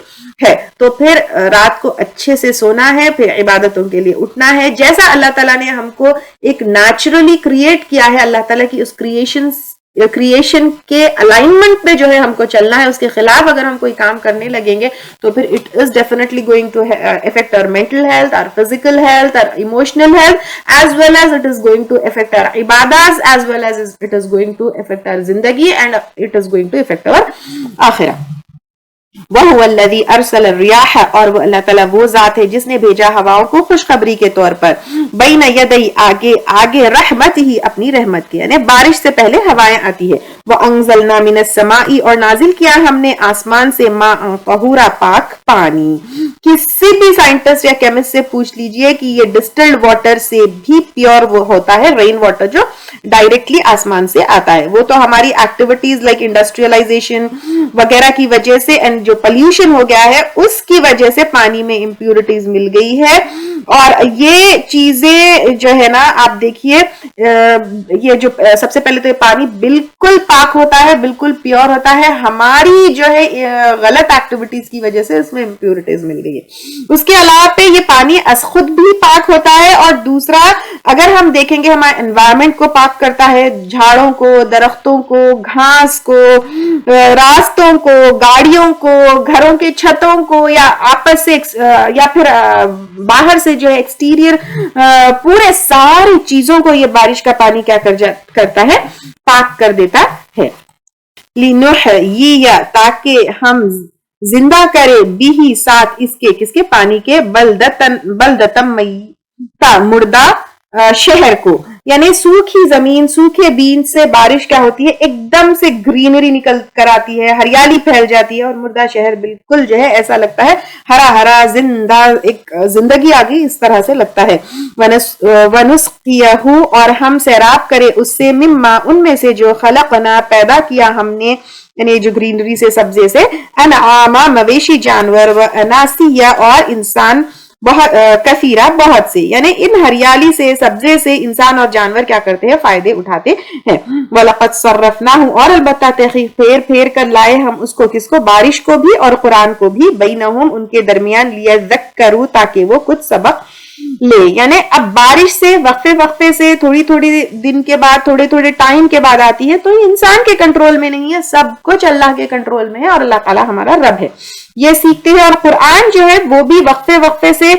ہے. تو پھر رات کو اچھے سے سونا ہے، پھر عبادتوں کے لیے اٹھنا ہے. جیسا اللہ تعالیٰ نے ہم کو ایک نیچرلی کریٹ کیا ہے، اللہ تعالیٰ کی اس کریشن کے الائنمنٹ میں جو ہے ہم کو چلنا ہے. اس کے خلاف اگر ہم کوئی کام کرنے لگیں گے تو پھر it is definitely going to affect our mental health اور فزیکل ہیلتھ اور emotional health, as well as it is going to affect our عبادات، as well as it is going to affect our زندگی، and it is going to affect our آخرہ. وَهُوَ الَّذِي أَرْسَلَ الرِّيَاحَ اور وہ اللہ تعالیٰ وہ ذات ہے جس نے بھیجا ہواؤں کو خوشخبری کے طور پر، بین یدی آگے رحمت ہی اپنی رحمت کے، یعنی بارش سے پہلے ہوائیں آتی ہے. وَأَنزَلْنَا مِنَ السَّمَاءِ اور نازل کیا ہم نے آسمان سے ماء طہورا پاک پانی. کسی بھی سائنٹسٹ یا کیمسٹ سے پوچھ لیجئے کہ یہ ڈسٹلڈ واٹر سے بھی پیور وہ ہوتا ہے، رین واٹر جو ڈائریکٹلی آسمان سے آتا ہے. وہ تو ہماری ایکٹیویٹیز لائک انڈسٹریلائزیشن وغیرہ کی وجہ سے اینڈ جو پلیوشن ہو گیا ہے اس کی وجہ سے پانی میں امپیورٹیز مل گئی ہے. اور یہ چیزیں جو ہے نا آپ دیکھیے، یہ جو سب سے پہلے تو یہ پانی بالکل پاک ہوتا ہے، بالکل پیور ہوتا ہے. ہماری جو ہے غلط ایکٹیویٹیز کی وجہ سے اس میں امپیورٹیز مل گئی ہے. اس کے علاوہ پہ یہ پانی از خود بھی پاک ہوتا ہے. اور دوسرا اگر ہم دیکھیں گے ہمارے انوائرمنٹ کو پاک کرتا ہے، جھاڑوں کو، درختوں کو، گھاس کو، راستوں کو، گاڑیوں کو، گھروں کے چھتوں کو، یا آپس سے یا پھر باہر سے جو ہے ایکسٹیریئر پورے ساری چیزوں کو یہ بارش کا پانی کیا کرتا ہے پاک کر دیتا ہے. لِنُحْيِيَ تاکہ ہم زندہ کرے بھی ساتھ اس کے کس کے پانی کے بلدتم میتا مردہ شہر کو. یعنی سوکھی زمین، سوکھے بین سے بارش کیا ہوتی ہے ایک دم سے گرینری نکل کر آتی ہے، ہریالی پھیل جاتی ہے، اور مردہ شہر بالکل جو ہے ایسا لگتا ہے ہرا ہرا زندہ، ایک زندگی آ گئی اس طرح سے لگتا ہے. وَنُسْقِيَهُ اور ہم سیراب کرے اس سے، مما ان میں سے جو خلقنا پیدا کیا ہم نے، یعنی جو گرینری سے سبزے سے، انعاما مویشی جانور، و اناسیہ اور انسان، بہت کثیرہ بہت سے، یعنی ان ہریالی سے سبزے سے انسان اور جانور کیا کرتے ہیں فائدے اٹھاتے ہیں. وَلَقَدْ صَرَّفْنَاهُ اور البتہ تحقیق پھیر کر لائے ہم اس کو کس کو بارش کو بھی اور قرآن کو بھی، بینہم ان کے درمیان، لیذکروا تاکہ وہ کچھ سبق لے. یعنی اب بارش سے وقفے سے تھوڑی دن کے بعد، تھوڑے ٹائم کے بعد آتی ہے، تو یہ انسان کے کنٹرول میں نہیں ہے، سب کچھ اللہ کے کنٹرول میں ہے، اور اللہ تعالیٰ ہمارا رب ہے. یہ سیکھتے ہیں. اور قرآن جو ہے وہ بھی وقفے سے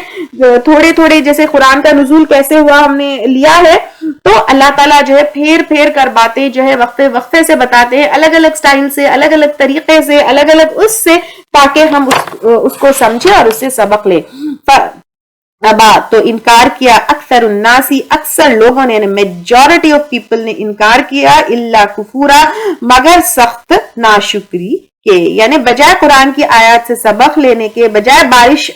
تھوڑے جیسے قرآن کا نزول کیسے ہوا ہم نے لیا ہے، تو اللہ تعالیٰ جو ہے پھیر کر باتیں جو ہے وقفے سے بتاتے ہیں، الگ الگ سٹائل سے، الگ الگ طریقے سے، الگ الگ اس سے، تاکہ ہم اس کو سمجھے اور اس سے سبق لیں. ابا تو انکار کیا اکثر الناسی اکثر لوگوں نے، میجورٹی آف پیپل نے انکار کیا، الا کفورا مگر سخت ناشکری کے. یعنی بجائے قرآن کی آیات سے سبق لینے کے، بجائے بارش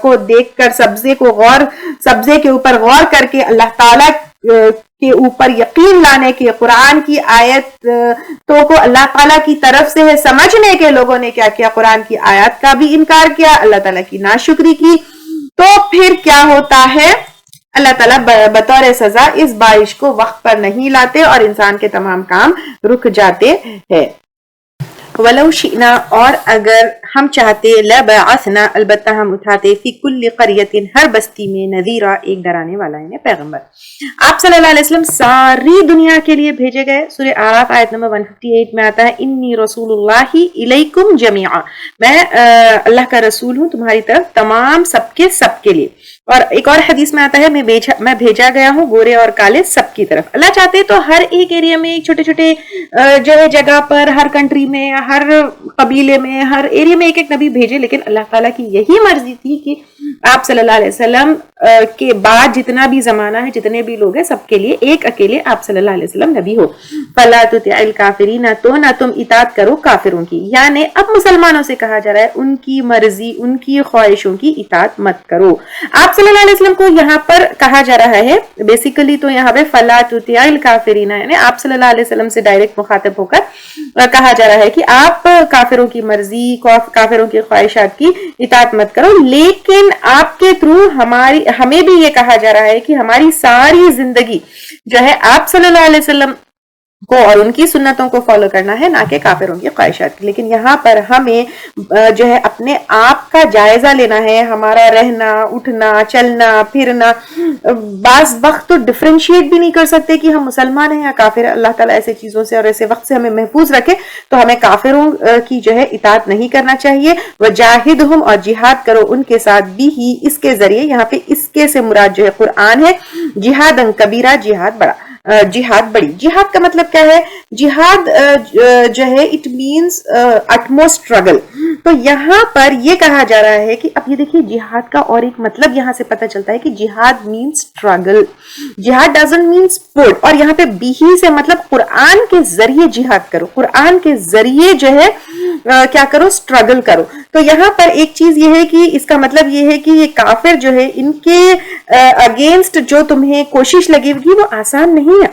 کو دیکھ کر سبزے کے اوپر غور کر کے اللہ تعالیٰ کے اوپر یقین لانے کے، قرآن کی آیت تو کو اللہ تعالیٰ کی طرف سے ہے سمجھنے کے، لوگوں نے کیا کیا قرآن کی آیات کا بھی انکار کیا، اللہ تعالیٰ کی ناشکری کی. تو پھر کیا ہوتا ہے اللہ تعالیٰ بطور سزا اس بارش کو وقت پر نہیں لاتے اور انسان کے تمام کام رک جاتے ہیں. وَلَوْ شِئْنَا اور اگر ہم چاہتے لَبَعَثْنَا البتہ ہم اٹھاتے فی کل قریۃ ہر بستی میں نذیرا ایک ڈرانے والا یعنی پیغمبر. آپ صلی اللہ علیہ وسلم ساری دنیا کے لیے بھیجے گئے. سورہ اعراف آیت نمبر 158 میں آتا ہے انی رسول اللہ الیکم جمیعا، میں اللہ کا رسول ہوں تمہاری طرف تمام سب کے لیے. اور ایک اور حدیث میں آتا ہے میں بھیجا گیا ہوں گورے اور کالے سب کی طرف. اللہ چاہتے تو ہر ایک ایریا میں چھوٹے چھوٹے جو ہے جگہ پر ہر کنٹری میں ہر قبیلے میں ہر ایریا میں ایک ایک نبی بھیجے، لیکن اللہ تعالیٰ کی یہی مرضی تھی کہ آپ صلی اللہ علیہ وسلم کے بعد جتنا بھی زمانہ ہے جتنے بھی لوگ ہیں سب کے لیے ایک اکیلے آپ صلی اللہ علیہ وسلم نبی ہو. فَلَا تُطِعِ الْكَافِرِينَ تو نہ تم اطاعت کرو کافروں کی، یعنی اب مسلمانوں سے کہا جا رہا ہے ان کی مرضی ان کی خواہشوں کی اطاعت مت کرو. آپ صلی اللہ علیہ وسلم کو یہاں پر کہا جا رہا ہے بیسیکلی تو یہاں پہ فَلَا تُطِعِ الْكَافِرِينَ یعنی آپ صلی اللہ علیہ وسلم سے ڈائریکٹ مخاطب ہو کر کہا جا رہا ہے کہ آپ کافروں کی مرضی کافروں کی خواہشات کی اطاعت مت کرو، لیکن آپ کے تھرو ہمیں بھی یہ کہا جا رہا ہے کہ ہماری ساری زندگی جو ہے آپ صلی اللہ علیہ وسلم کو اور ان کی سنتوں کو فالو کرنا ہے، نہ کہ کافروں کی خواہشات کی. لیکن یہاں پر ہمیں جو ہے اپنے آپ کا جائزہ لینا ہے، ہمارا رہنا اٹھنا چلنا پھرنا. بعض وقت تو ڈفرینشیٹ بھی نہیں کر سکتے کہ ہم مسلمان ہیں یا کافر ہیں. اللہ تعالیٰ ایسے چیزوں سے اور ایسے وقت سے ہمیں محفوظ رکھے، تو ہمیں کافروں کی جو ہے اطاعت نہیں کرنا چاہیے. وجاہدہم اور جہاد کرو ان کے ساتھ بھی ہی اس کے ذریعے، یہاں پہ اس کے سے مراد جو ہے قرآن ہے. جہادن کبیرہ جہاد بڑا، جہاد بڑی. جہاد کا مطلب کیا ہے؟ جہاد جو ہے اٹ مینس اٹموسٹ اسٹرگل. تو یہاں پر یہ کہا جا رہا ہے کہ اب یہ دیکھیے جہاد کا اور ایک مطلب یہاں سے پتہ چلتا ہے کہ جہاد مینس اسٹرگل، جہاد ڈزنٹ مین سپورٹ. اور یہاں پہ بیہی سے مطلب قرآن کے ذریعے جہاد کرو، قرآن کے ذریعے جو ہے کیا کرو؟ اسٹرگل کرو. تو یہاں پر ایک چیز یہ ہے کہ اس کا مطلب یہ ہے کہ یہ کافر جو ہے ان کے اگینسٹ جو تمہیں کوشش لگے گی وہ آسان نہیں ہے.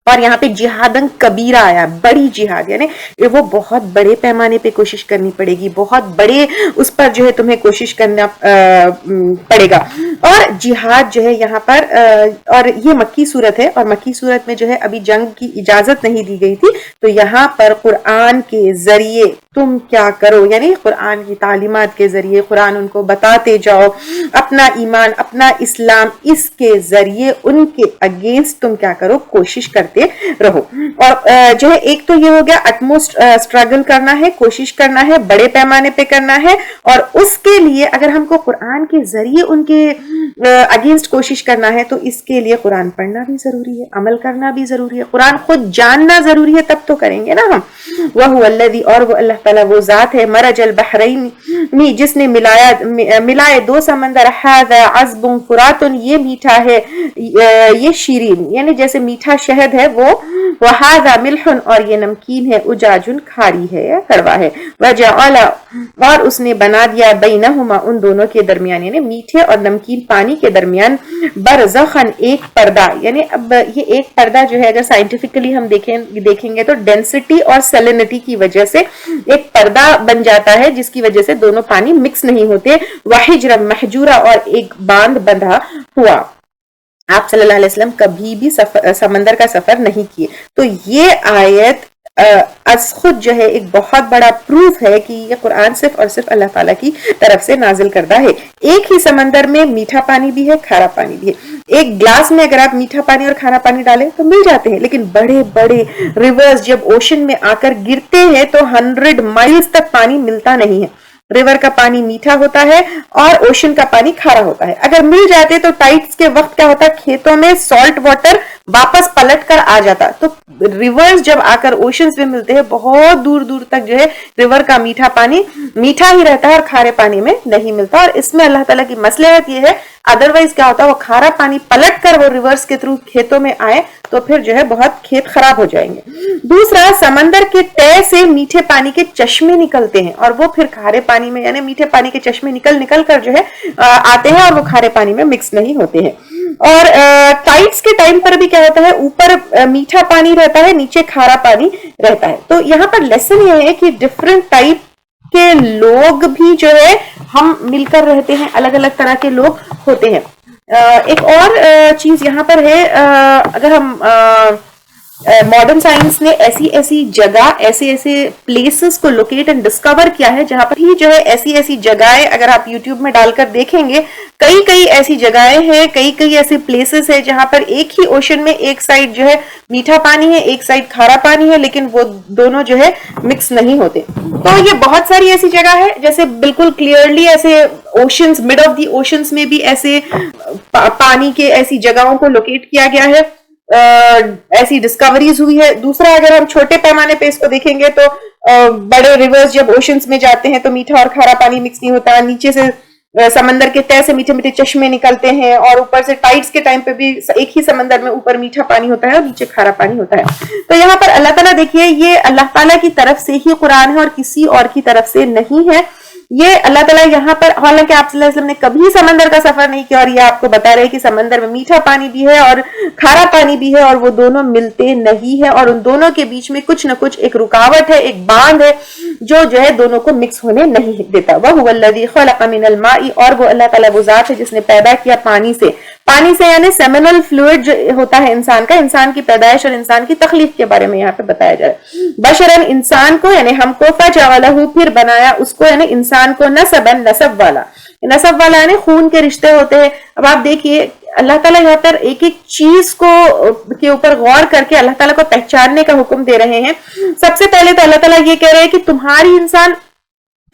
اور یہاں پہ جہادن کبیرہ آیا، بڑی جہاد، یعنی وہ بہت بڑے پیمانے پہ کوشش کرنی پڑے گی، بہت بڑے اس پر جو ہے تمہیں کوشش کرنا پڑے گا. اور جہاد جو ہے یہاں پر اور یہ مکی صورت ہے، اور مکی صورت میں جو ہے ابھی جنگ کی اجازت نہیں دی گئی تھی. تو یہاں پر قرآن کے ذریعے تم کیا کرو، یعنی قرآن کی تعلیمات کے ذریعے قرآن ان کو بتاتے جاؤ اپنا ایمان اپنا اسلام، اس کے ذریعے ان کے اگینسٹ تم کیا کرو؟ کوشش کرتے رہو. اور جو ہے ایک تو یہ ہو گیا اٹموسٹ اسٹرگل کرنا ہے، کوشش کرنا ہے، بڑے پیمانے پہ کرنا ہے. اور اس کے لیے اگر ہم کو قرآن کے ذریعے ان کے اگینسٹ کوشش کرنا ہے تو اس کے لیے قرآن پڑھنا بھی ضروری ہے، عمل کرنا بھی ضروری ہے، قرآن خود جاننا ضروری ہے، تب تو کریں گے نا ہم. وَهُوَ الَّذِي اور وہ اللہ تعالیٰ وہ ذات ہے مرج البحرین جس نے ملائے دو سمندر، هَذَا عَذْبٌ فُرَاتٌ یہ میٹھا ہے یہ شیرین یعنی جیسے میٹھا شہد ہے وہ، وَهَذَا مِلْحٌ اور یہ نمکین ہے، اُجَاجٌ کھاری ہے یا کڑوا ہے، وَجَعَلَ اور اس نے بنا دیا بَيْنَهُمَا ان دونوں کے درمیان یعنی میٹھے اور نمکین پانی کے درمیان برزخن ایک پردہ. یعنی اب یہ ایک پردہ جو ہے اگر سائنٹیفکلی ہم دیکھیں گے تو ڈینسٹی اور سیلینٹی کی وجہ سے ایک پردہ بن جاتا ہے جس کی وجہ سے دونوں پانی مکس نہیں ہوتے. وحجر محجورہ اور ایک باندھ بندھا ہوا. آپ صلی اللہ علیہ وسلم کبھی بھی سمندر کا سفر نہیں کیے. تو یہ آیت از خود جو ہے ایک بہت بڑا پروف ہے کہ یہ قرآن صرف اور صرف اللہ تعالیٰ کی طرف سے نازل کردہ ہے. ایک ہی سمندر میں میٹھا پانی بھی ہے کھارا پانی بھی ہے. ایک گلاس میں اگر آپ میٹھا پانی اور کھارا پانی ڈالیں تو مل جاتے ہیں، لیکن بڑے بڑے ریورز جب اوشن میں آ کر گرتے ہیں تو 100 مائلز تک پانی ملتا نہیں ہے. ریور کا پانی میٹھا ہوتا ہے اور اوشن کا پانی کھارا ہوتا ہے. اگر مل جاتے تو ٹائڈس کے وقت کیا ہوتا ہے کھیتوں میں سالٹ واٹر واپس پلٹ کر آ جاتا. تو ریورز جب آ کر اوشنز میں ملتے ہیں بہت دور دور تک جو ہے ریور کا میٹھا پانی میٹھا ہی رہتا ہے اور کھارے پانی میں نہیں ملتا. اور اس میں اللہ تعالیٰ کی مصلحت یہ ہے، ادروائز کیا ہوتا ہے وہ کھارا پانی پلٹ کر وہ ریورز کے تھرو کھیتوں میں آئے تو پھر جو ہے بہت کھیت خراب ہو جائیں گے. دوسرا، سمندر کے تہ سے میٹھے پانی کے چشمے نکلتے ہیں اور وہ پھر کھارے پانی میں یعنی میٹھے پانی کے چشمے نکل کر جو ہے آتے ہیں اور وہ کھارے پانی میں مکس نہیں ہوتے ہیں. اور ٹائڈس کے ٹائم پر بھی کیا ہوتا ہے اوپر میٹھا پانی رہتا ہے نیچے کھارا پانی رہتا ہے. تو یہاں پر لیسن یہ ہے کہ ڈفرنٹ ٹائپ کے لوگ بھی جو ہے ہم مل کر رہتے ہیں، الگ الگ طرح کے لوگ ہوتے ہیں. ایک اور چیز یہاں پر ہے، اگر ہم ماڈرن سائنس نے ایسی جگہ ایسے پلیسز کو لوکیٹ اینڈ ڈسکور کیا ہے جہاں پر ہی جو ہے ایسی جگہیں اگر آپ یوٹیوب میں ڈال کر دیکھیں گے، کئی ایسی جگہیں ہیں، کئی ایسی پلیسز ہیں جہاں پر ایک ہی اوشن میں ایک سائڈ جو ہے میٹھا پانی ہے، ایک سائڈ کھارا پانی ہے، لیکن وہ دونوں جو ہے مکس نہیں ہوتے. تو یہ بہت ساری ایسی جگہ ہے، جیسے بالکل کلیئرلی ایسے oceans, mid of the oceans میں بھی ایسے پانی کے ایسی جگہوں کو لوکیٹ کیا گیا ہے، ایسی ڈسکوریز ہوئی ہے. دوسرا اگر ہم چھوٹے پیمانے پہ اس کو دیکھیں گے تو بڑے ریورز جب اوشنز میں جاتے ہیں تو میٹھا اور کھارا پانی مکس نہیں ہوتا، نیچے سے سمندر کے تہ سے میٹھے میٹھے چشمے نکلتے ہیں، اور اوپر سے ٹائڈز کے ٹائم پہ بھی ایک ہی سمندر میں اوپر میٹھا پانی ہوتا ہے اور نیچے کھارا پانی ہوتا ہے. تو یہاں پر اللہ تعالیٰ دیکھیے، یہ اللہ تعالیٰ کی طرف سے ہی قرآن ہے اور کسی اور کی طرف سے نہیں ہے. یہ اللہ تعالیٰ یہاں پر، حالانکہ آپ صلی اللہ علیہ وسلم نے کبھی سمندر کا سفر نہیں کیا، اور یہ آپ کو بتا رہے کہ سمندر میں میٹھا پانی بھی ہے اور کھارا پانی بھی ہے، اور وہ دونوں ملتے نہیں ہے، اور ان دونوں کے بیچ میں کچھ نہ کچھ ایک رکاوٹ ہے، ایک باندھ ہے جو ہے دونوں کو مکس ہونے نہیں دیتا. وَهُوَ الَّذِي خَلَقَ مِنَ الْمَاءِ، اور وہ اللہ تعالیٰ وہ ذات ہے جس نے پیدا کیا پانی سے. پانی سے یعنی سیمنل فلوئڈ جو ہوتا ہے انسان کا، انسان کی پیدائش اور انسان کی تخلیق کے بارے میں یہاں پہ بتایا جائے. بشرن، انسان کو یعنی ہم کو، فجعلہ، پھر بنایا اس کو یعنی انسان کو، نسبن، نسب والا. نسب والا یعنی خون کے رشتے ہوتے ہیں. اب آپ دیکھیے اللہ تعالیٰ یہاں پر ایک چیز کو کے اوپر غور کر کے اللہ تعالیٰ کو پہچاننے کا حکم دے رہے ہیں. سب سے پہلے تو اللہ تعالیٰ یہ کہہ رہے ہیں کہ تمہاری انسان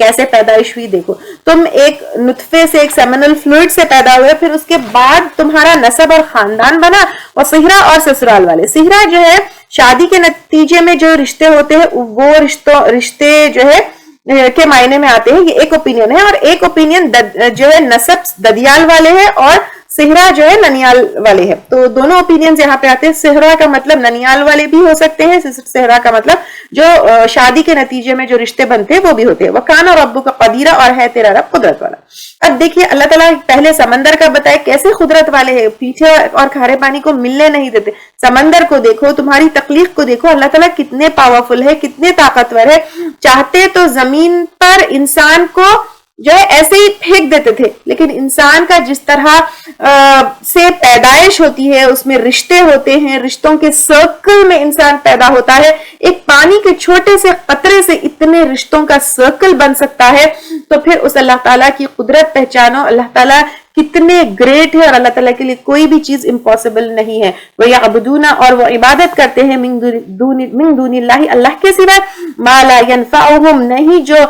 کیسے پیدائش ہوئی. دیکھو، تم ایک نطفے سے، ایک سیمنل فلوئڈ سے پیدا ہوئے، پھر اس کے بعد تمہارا نسب اور خاندان بنا، اور صہرا اور سسرال والے. صہرا جو ہے شادی کے نتیجے میں جو رشتے ہوتے ہیں، وہ رشتے جو ہے کے معنی میں آتے ہیں. یہ ایک اوپینین ہے، اور ایک اوپینین جو ہے نسب ددیال والے ہے، اور صہرا جو ہے ننیال والے ہیں. تو دونوں اوپینینز یہاں پہ آتے ہیں. صہرا کا مطلب ننیال والے بھی ہو سکتے ہیں، صہرا کا مطلب جو شادی کے نتیجے میں جو رشتے بنتے ہیں وہ بھی ہوتے ہیں. وَكَانَ رَبُّكَ قَدِيرًا، اور ہے تیرا رب قدرت والا. اب دیکھیے اللہ تعالیٰ پہلے سمندر کا بتائے کیسے قدرت والے ہیں، پیچھے اور کھارے پانی کو ملنے نہیں دیتے. سمندر کو دیکھو، تمہاری تخلیق کو دیکھو، اللہ تعالیٰ کتنے پاورفل ہے، کتنے طاقتور ہے. چاہتے تو زمین پر انسان کو جو ہے ایسے ہی پھینک دیتے تھے، لیکن انسان کا جس طرح سے پیدائش ہوتی ہے، اس میں رشتے ہوتے ہیں، رشتوں کے سرکل میں انسان پیدا ہوتا ہے. ایک پانی کے چھوٹے سے قطرے سے اتنے رشتوں کا سرکل بن سکتا ہے. تو پھر اس اللہ تعالیٰ کی قدرت پہچانو، اللہ تعالیٰ کتنے گریٹ ہے، اور اللہ تعالیٰ کے لیے کوئی بھی چیز امپاسبل نہیں ہے. وَيَعْبُدُونَ، اور وہ عبادت کرتے ہیں، من دون اللہ، اللہ کے سوا، ما لا ينفعهم، نہیں جو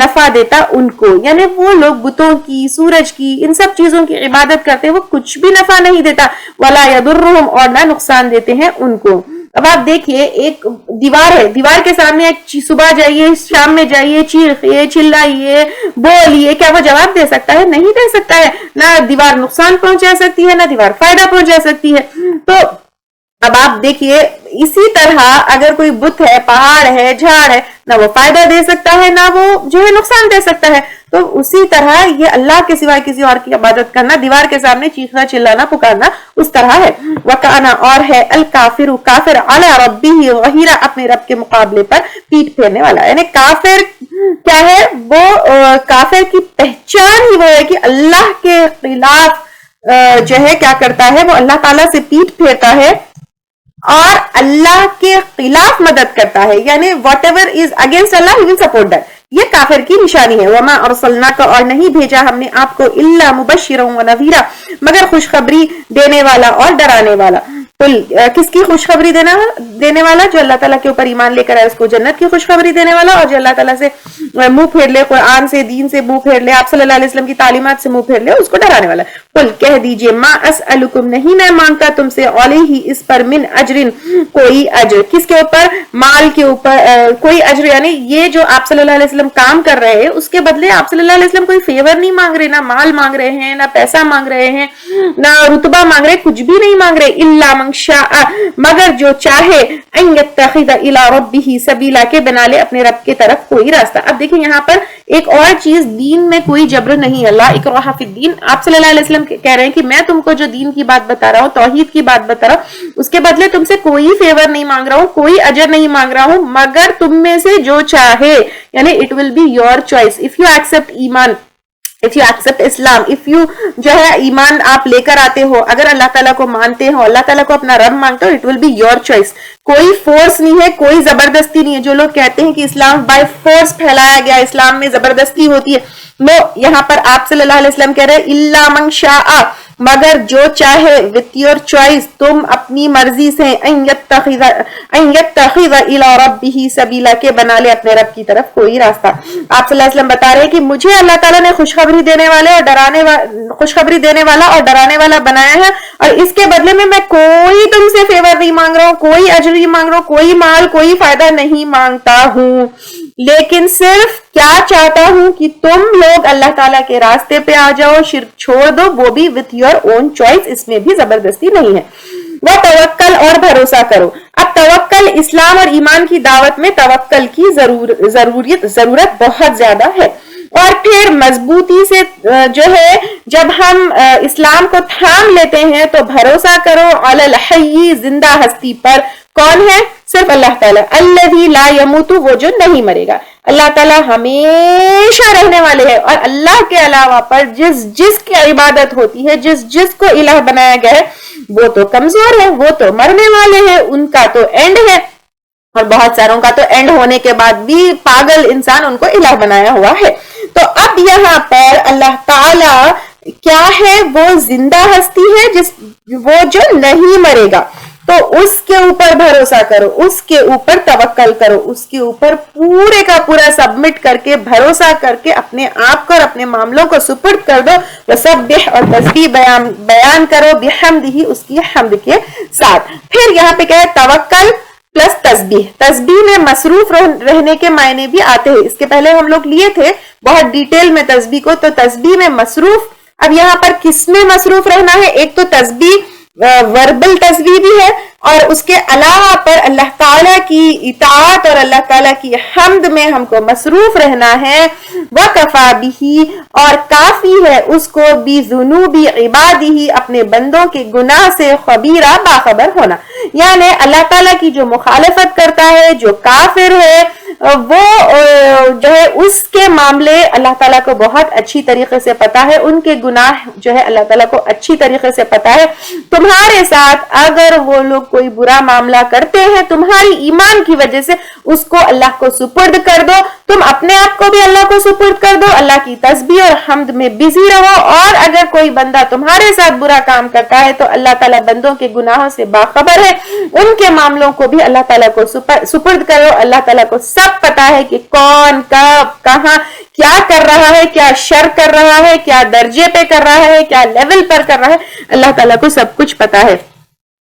نفع دیتا ان کو. یعنی وہ لوگ بتوں کی، سورج کی، ان سب چیزوں کی عبادت کرتے ہیں، وہ کچھ بھی نفع نہیں دیتا. وَلَا يَضُرُّهُمْ، اور نہ نقصان دیتے ہیں ان کو. اب آپ دیکھیے ایک دیوار ہے، دیوار کے سامنے صبح جائیے، شام میں جائیے، چیخیے، چلائیے، بولیے، کیا وہ جواب دے سکتا ہے؟ نہیں دے سکتا ہے. نہ دیوار نقصان پہنچا سکتی ہے، نہ دیوار فائدہ پہنچا سکتی ہے. تو اب آپ دیکھیے اسی طرح اگر کوئی بت ہے، پہاڑ ہے، جھاڑ ہے، نہ وہ فائدہ دے سکتا ہے، نہ وہ جو ہے نقصان دے سکتا ہے. تو اسی طرح یہ اللہ کے سوا کسی اور کی عبادت کرنا، دیوار کے سامنے چیخنا، چلانا، پکارنا اس طرح ہے. وَكَانَ، اور ہے الکافر، کافر، علی ربہ ظہیرا، اپنے رب کے مقابلے پر پیٹ پھیرنے والا. یعنی کافر کیا ہے؟ وہ کافر کی پہچان ہی وہ ہے کہ اللہ کے خلاف جو ہے کیا کرتا ہے، وہ اللہ تعالیٰ سے پیٹ پھیرتا ہے اور اللہ کے خلاف مدد کرتا ہے. یعنی what ever is against Allah he will support that. یہ کافر کی نشانی ہے. وما ارسلناک، اور نہیں بھیجا ہم نے آپ کو، الا مبشرا ونذیرا، مگر خوشخبری دینے والا اور ڈرانے والا. کس کی خوشخبری دینے والا؟ جو اللہ تعالیٰ کے اوپر ایمان لے کر ہے اس کو جنت کی خوشخبری دینے والا، اور جو اللہ تعالیٰ سے منہ پھیر لے، قرآن سے، دین سے منہ پھیر لے، آپ صلی اللہ علیہ وسلم کی تعلیمات سے منہ پھیر لے، اس کو ڈرانے والا. قل، کہہ دیجئے، ما اسألکم، نہیں میں مانگتا تم سے، علیہ، اس پر، من اجر، کوئی اجر. کس کے اوپر؟ مال کے اوپر کوئی اجر. یعنی یہ جو آپ صلی اللہ علیہ وسلم کام کر رہے ہیں اس کے بدلے آپ صلی اللہ علیہ وسلم کوئی فیور نہیں مانگ رہے، نہ مال مانگ رہے ہیں، نہ پیسہ مانگ رہے ہیں، نہ رتبہ مانگ رہے، کچھ بھی نہیں مانگ رہے. الا من شاء، مگر جو چاہے، ان یتخذ الی ربہ سبیلا، کہ بنا لے اپنے رب کی طرف کوئی راستہ. اب دیکھیں یہاں پر ایک اور چیز، دین میں کوئی جبر نہیں ہے. لا اکراہ فی الدین. آپ صلی اللہ علیہ وسلم کہہ رہے ہیں کہ میں تم کو جو دین کی بات بتا رہا ہوں، توحید کی بات بتا رہا ہوں، اس کے بدلے تم سے کوئی فیور نہیں مانگ رہا ہوں، کوئی اجر نہیں مانگ رہا ہوں، مگر تم میں سے جو چاہے، یعنی it will be your choice. If you accept ایمان، if you accept Islam, if you جو ہے ایمان آپ لے کر آتے ہو, اگر اللہ تعالیٰ کو مانتے ہو, اللہ تعالیٰ کو اپنا رب مانتے ہو, it will be your choice. کوئی فورس نہیں ہے, کوئی زبردستی نہیں ہے. جو لوگ کہتے ہیں کہ اسلام بائی فورس پھیلایا گیا, اسلام میں زبردستی ہوتی ہے, نو, یہاں پر آپ صلی اللہ علیہ وسلم کہہ رہے ہیں الا من شاء, مگر جو چاہے, with your choice, تم اپنی مرضی سے, ان یتخذ الی ربہ سبیلا, کے بنا لے اپنے رب کی طرف کوئی راستہ. آپ صلی اللہ علیہ وسلم بتا رہے ہیں کہ مجھے اللہ تعالیٰ نے خوشخبری دینے والا اور ڈرانے والا بنایا ہے, اور اس کے بدلے میں کوئی تم سے فیور نہیں مانگ رہا ہوں, کوئی اجر نہیں مانگ رہا ہوں, کوئی مال, کوئی فائدہ نہیں مانگتا ہوں, لیکن صرف کیا چاہتا ہوں کہ تم لوگ اللہ تعالیٰ کے راستے پہ آ جاؤ, شرک چھوڑ دو, وہ بھی with your own choice, اس میں بھی زبردستی نہیں ہے. وہ توکل, اور بھروسہ کرو. اب توکل, اسلام اور ایمان کی دعوت میں توکل کی ضرورت بہت زیادہ ہے. اور پھر مضبوطی سے جو ہے جب ہم اسلام کو تھام لیتے ہیں تو بھروسہ کرو علی الحی, زندہ ہستی پر. کون ہے؟ صرف اللہ تعالیٰ. الذی لا یموت, وہ جو نہیں مرے گا. اللہ تعالیٰ ہمیشہ رہنے والے ہیں, اور اللہ کے علاوہ پر جس کی عبادت ہوتی ہے, جس کو الہ بنایا گیا ہے, وہ تو کمزور ہے, وہ تو مرنے والے ہیں, ان کا تو اینڈ ہے. اور بہت ساروں کا تو اینڈ ہونے کے بعد بھی پاگل انسان ان کو الہ بنایا ہوا ہے. تو اب یہاں پر اللہ تعالیٰ کیا ہے؟ وہ زندہ ہستی ہے, وہ جو نہیں مرے گا. تو اس کے اوپر بھروسہ کرو, اس کے اوپر توکل کرو, اس کے اوپر پورے کا پورا سبمٹ کر کے, بھروسہ کر کے اپنے آپ کو اور اپنے معاملوں کو سپرد کر دو. وسبح, اور تسبیح بیان کرو, بحمدہ, اس کی حمد کے ساتھ. پھر یہاں پہ کیا ہے؟ توکل پلس تسبیح. تسبیح میں مصروف رہنے کے معنی بھی آتے ہیں, اس کے پہلے ہم لوگ لیے تھے بہت ڈیٹیل میں تسبیح کو. تو تسبیح میں مصروف, اب یہاں پر کس میں مصروف رہنا ہے؟ ایک تو تسبیح وربل تسبیح بھی ہے, اور اس کے علاوہ پر اللہ تعالیٰ کی اطاعت اور اللہ تعالیٰ کی حمد میں ہم کو مصروف رہنا ہے. وَكَفَى بِهِ, اور کافی ہے اس کو, بِذُنُوبِ عِبَادِهِ, اپنے بندوں کے گناہ سے, خبیرہ, باخبر ہونا. یعنی اللہ تعالیٰ کی جو مخالفت کرتا ہے, جو کافر ہے, وہ جو ہے اس کے معاملے اللہ تعالیٰ کو بہت اچھی طریقے سے پتا ہے, ان کے گناہ جو ہے اللہ تعالیٰ کو اچھی طریقے سے پتا ہے. تمہارے ساتھ اگر وہ لوگ کوئی برا معاملہ کرتے ہیں, تمہاری ایمان کی وجہ سے اس کو اللہ کو سپرد کر دو, تم اپنے آپ کو بھی اللہ کو سپرد کر دو, اللہ کی تسبیح اور حمد میں بزی رہو. اور اگر کوئی بندہ تمہارے ساتھ برا کام کرتا ہے تو اللہ تعالیٰ بندوں کے گناہوں سے باخبر ہے, ان کے معاملوں کو بھی اللہ تعالیٰ کو سپرد کرو. اللہ تعالیٰ کو سب پتا ہے کہ کون, کب, کہاں, کیا کر رہا ہے, کیا شر کر رہا ہے, کیا درجے پہ کر رہا ہے, کیا لیول پر کر رہا ہے. اللہ تعالیٰ کو سب کچھ پتا ہے.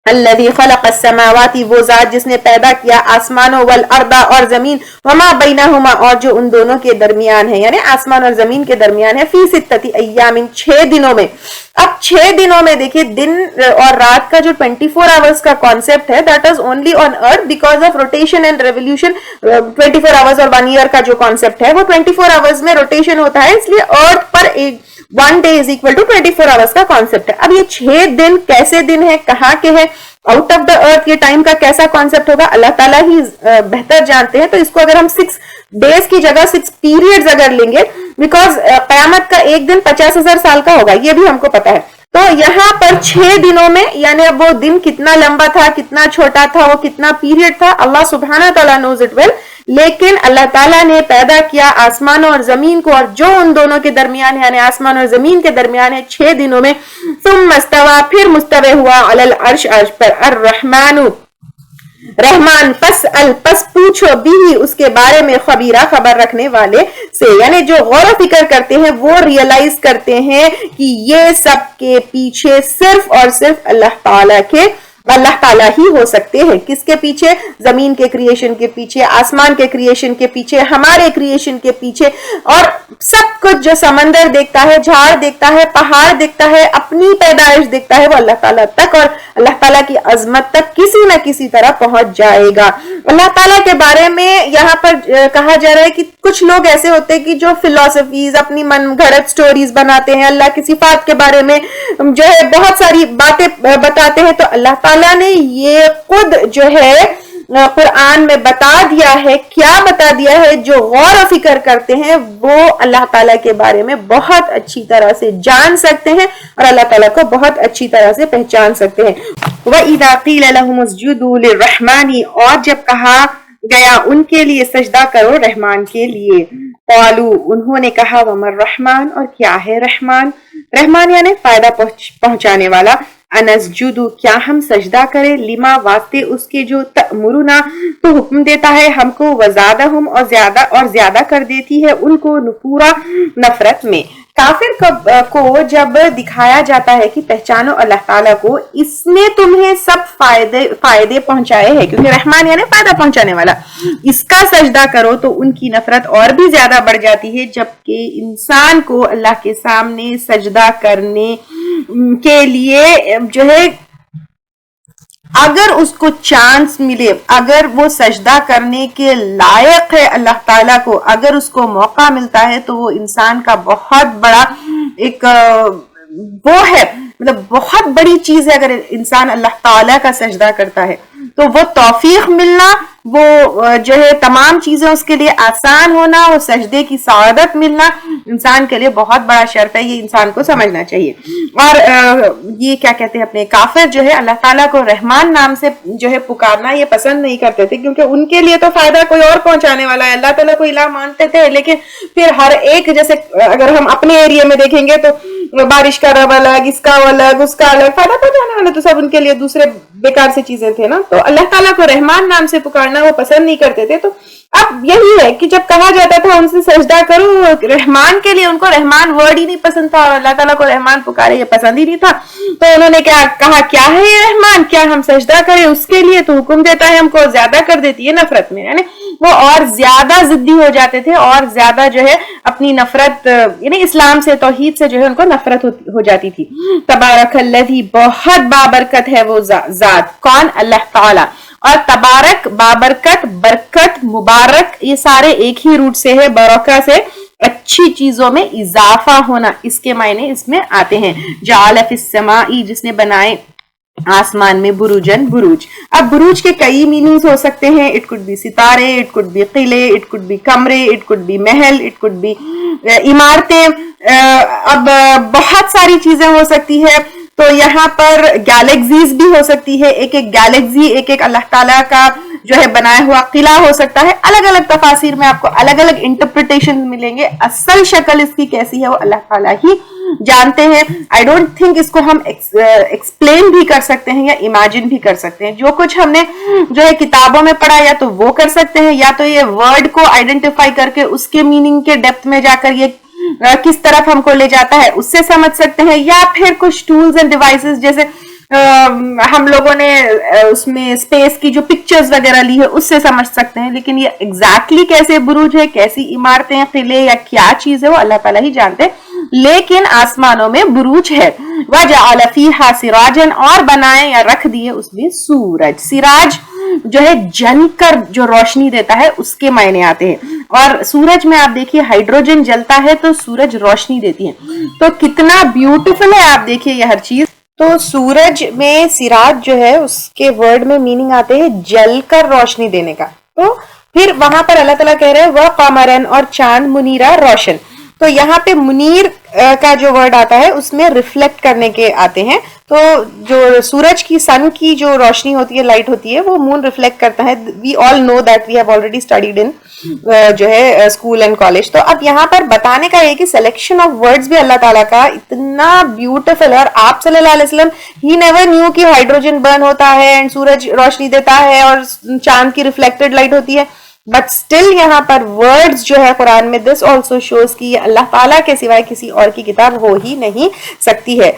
الذی خلق السماوات, وہ ذات جس نے پیدا کیا آسمانوں, والارض, اور زمین, وما بینہما, اور جو ان دونوں کے درمیان ہے, یعنی آسمان اور زمین کے درمیان ہے, فی ستۃ ایام, 6 دنوں میں. اب 6 دنوں میں دیکھیں, دن اور رات کا جو 24 آورز کا کانسیپٹ ہے, that is only on earth because of rotation and revolution. 24 hours اور 1 ایئر کا جو کانسیپٹ ہے وہ 24 آورز میں روٹیشن ہوتا ہے, اس لیے ارتھ پر 1 day is equal to 24 hours کا کانسیپٹ ہے. اب یہ 6 دن کیسے دن ہے, کہاں کے ہے, آؤٹ آف دا ارتھ, یہ ٹائم کا کیسا کانسیپٹ ہوگا اللہ تعالیٰ ہی بہتر جانتے ہیں. تو اس کو اگر ہم 6 days کی جگہ 6 periods اگر لیں گے, بیکاز قیامت کا ایک دن 50,000 سال کا ہوگا, یہ بھی ہم کو پتا ہے. تو یہاں پر 6 دنوں میں, یعنی اب وہ دن کتنا لمبا تھا, کتنا چھوٹا تھا, وہ کتنا پیریڈ تھا, اللہ سبحانہ تعالیٰ knows it well. لیکن اللہ تعالیٰ نے پیدا کیا آسمانوں اور زمین کو, اور جو ان دونوں کے درمیان ہے, یعنی آسمان اور زمین کے درمیان ہے, 6 دنوں میں. ثم استوى, پھر مستوی ہوا, علی العرش, عرش پر. الرحمن, رحمان, پس پوچھو بھی, اس کے بارے میں, خبیرہ, خبر رکھنے والے سے. یعنی جو غور و فکر کرتے ہیں وہ ریئلائز کرتے ہیں کہ یہ سب کے پیچھے صرف اور صرف اللہ تعالیٰ ہی ہو سکتے ہیں. کس کے پیچھے؟ زمین کے کریشن کے پیچھے, آسمان کے کریشن کے پیچھے, ہمارے کریشن کے پیچھے. اور سب کچھ جو سمندر دیکھتا ہے, جھاڑ دیکھتا ہے, پہاڑ دیکھتا ہے, اپنی پیدائش دیکھتا ہے, وہ اللہ تعالیٰ تک اور اللہ تعالیٰ کی عظمت تک کسی نہ کسی طرح پہنچ جائے گا. اللہ تعالیٰ کے بارے میں یہاں پر کہا جا رہا ہے کہ کچھ لوگ ایسے ہوتے ہیں کہ جو فلسفیز, اپنی من گھڑت سٹوریز بناتے ہیں, اللہ کی صفات کے بارے میں جو ہے بہت ساری باتیں بتاتے ہیں. تو اللہ تعالیٰ نے یہ خود جو ہے قرآن میں بتا دیا ہے. کیا بتا دیا ہے؟ جو غور و فکر کرتے ہیں وہ اللہ تعالیٰ کے بارے میں بہت اچھی طرح سے جان سکتے ہیں اور اللہ تعالیٰ کو بہت اچھی طرح سے پہچان سکتے ہیں. وَإِذَا قِيلَ لَهُمُ اسْجُدُوا لِلرَّحْمَنِ اور جب کہا گیا ان کے لیے سجدہ کرو رحمان کے لیے. قالوا انہوں نے کہا وَمَا الرَّحْمَنُ اور کیا ہے رحمان؟ رحمان یعنی فائدہ پہنچانے والا. انسجدو کیا ہم سجدہ کریں لما واسطے اس کے جو تأمرنا تو حکم دیتا ہے ہم کو وزادہم اور زیادہ کر دیتی ہے ان کو نفورا نفرت میں. کافر کو جب دکھایا جاتا ہے کہ پہچانو اللہ تعالیٰ کو اس نے تمہیں سب فائدے پہنچائے ہیں کیونکہ رحمان یعنی فائدہ پہنچانے والا اس کا سجدہ کرو تو ان کی نفرت اور بھی زیادہ بڑھ جاتی ہے. جبکہ انسان کو اللہ کے سامنے سجدہ کرنے کے لیے جو ہے اگر اس کو چانس ملے اگر وہ سجدہ کرنے کے لائق ہے اللہ تعالیٰ کو اگر اس کو موقع ملتا ہے تو وہ انسان کا بہت بڑا ایک وہ ہے مطلب بہت بڑی چیز ہے. اگر انسان اللہ تعالیٰ کا سجدہ کرتا ہے تو وہ توفیق ملنا وہ جو ہے تمام چیزیں اس کے لیے آسان ہونا وہ سجدے کی سعادت ملنا انسان کے لیے بہت بڑا شرف ہے. یہ انسان کو سمجھنا چاہیے. اور یہ کیا کہتے ہیں اپنے کافر جو ہے اللہ تعالیٰ کو رحمان نام سے جو ہے پکارنا یہ پسند نہیں کرتے تھے کیونکہ ان کے لیے تو فائدہ کوئی اور پہنچانے والا ہے. اللہ تعالیٰ کو الہ مانتے تھے لیکن پھر ہر ایک جیسے اگر ہم اپنے ایریا میں دیکھیں گے تو بارش کا رب الگ اس کا الگ اس کا الگ فائدہ پہنچانے والا تو سب ان کے لیے دوسرے بیکار سے چیزیں تھے نا. تو اللہ تعالیٰ کو رحمان نام سے پکارنا وہ پسند نہیں کرتے تھے. تو اب یہی ہے کہ جب کہا جاتا تھا ان سے سجدہ کرو رحمان کے لیے ان کو رحمان ورڈ ہی نہیں پسند تھا اور اللہ تعالیٰ کو رحمان پکارے یہ پسند ہی نہیں تھا. تو انہوں نے کہا کیا ہے یہ رحمان کیا ہم سجدہ کریں اس کے لیے تو حکم دیتا ہے ہم کو زیادہ کر دیتی ہے نفرت میں یعنی وہ اور زیادہ ضدی ہو جاتے تھے اور زیادہ جو ہے اپنی نفرت یعنی اسلام سے توحید سے جو ہے ان کو نفرت ہو جاتی تھی. تبارک الذی بہت بابرکت ہے وہ ذات کون اللہ تعالیٰ. اور تبارک بابرکت برکت مبارک یہ سارے ایک ہی روٹ سے ہے برکہ سے اچھی چیزوں میں اضافہ ہونا اس کے معنی اس میں آتے ہیں. جعل فی السماء جس نے بنائے آسمان میں بروجن بروج. اب بروج کے کئی میننگز ہو سکتے ہیں. اٹ کوڈ بی ستارے اٹ کوڈ بی قلعے اٹ کوڈ بی کمرے it could be Mahal it could be عمارتیں. اب بہت ساری چیزیں ہو سکتی ہے. تو یہاں پر گیلیکسیز بھی ہو سکتی ہے. ایک ایک گیلیکسی ایک اللہ تعالیٰ کا جو ہے بنایا ہوا قلعہ ہو سکتا ہے. الگ الگ تفاسیر میں آپ کو الگ الگ انٹرپریٹیشن ملیں گے. اصل شکل اس کی کیسی ہے وہ اللہ تعالیٰ ہی جانتے ہیں. آئی ڈونٹ تھنک اس کو ہم ایکسپلین بھی کر سکتے ہیں یا امیجن بھی کر سکتے ہیں. جو کچھ ہم نے جو ہے کتابوں میں پڑھا یا تو وہ کر سکتے ہیں یا تو یہ ورڈ کو آئیڈینٹیفائی کر کے اس کے میننگ کے ڈیپتھ میں جا کر یہ کس طرف ہم کو لے جاتا ہے اس سے سمجھ سکتے ہیں یا پھر کچھ ٹولز اینڈ ڈیوائسز جیسے ہم لوگوں نے اس میں اسپیس کی جو پکچرز وغیرہ لی ہے اس سے سمجھ سکتے ہیں. لیکن یہ ایگزیکٹلی کیسے بروج ہے کیسی عمارتیں قلعے یا کیا چیز ہے وہ اللہ تعالیٰ ہی جانتے ہیں. لیکن آسمانوں میں بروج ہے. وَجَعَلَ فِيهَا سِرَاجًا اور بنائے یا رکھ دیے اس میں سورج. سراج جو ہے جل کر جو روشنی دیتا ہے اس کے معنی آتے ہیں. اور سورج میں آپ دیکھیے ہائیڈروجن جلتا ہے تو سورج روشنی دیتی ہے. تو کتنا بیوٹیفل ہے آپ دیکھیے یہ ہر چیز. تو سورج میں سراج جو ہے اس کے ورڈ میں میننگ آتے ہیں جل کر روشنی دینے کا. تو پھر وہاں پر اللہ تعالیٰ کہہ رہے ہیں وَقَمَرًا اور چاند منیرہ روشن. تو یہاں پہ منیر کا جو ورڈ آتا ہے اس میں ریفلیکٹ کرنے کے آتے ہیں. تو جو سورج کی سن کی جو روشنی ہوتی ہے لائٹ ہوتی ہے وہ مون ریفلیکٹ کرتا ہے. We all know that we have already studied in جو ہے اسکول اینڈ کالج. تو اب یہاں پر بتانے کا یہ کہ سلیکشن آف ورڈز بھی اللہ تعالیٰ کا اتنا بیوٹیفل ہے. اور آپ صلی اللہ علیہ وسلم ہی نیور نیو کہ ہائیڈروجن برن ہوتا ہے اینڈ سورج روشنی دیتا ہے اور چاند کی ریفلیکٹڈ لائٹ ہوتی ہے. بٹ اسٹل یہاں پر ورڈز جو ہے قرآن میں دس آلسو شوز کی اللہ تعالیٰ کے سوائے کسی اور کی کتاب ہو ہی نہیں سکتی ہے.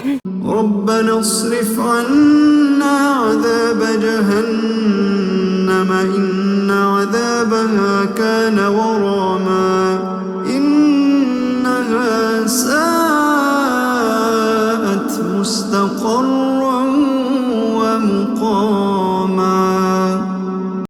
ربنا اصرف عنا عذاب جہنم ان عذابها كان غراما انها ساءت مستقرا ومقاما.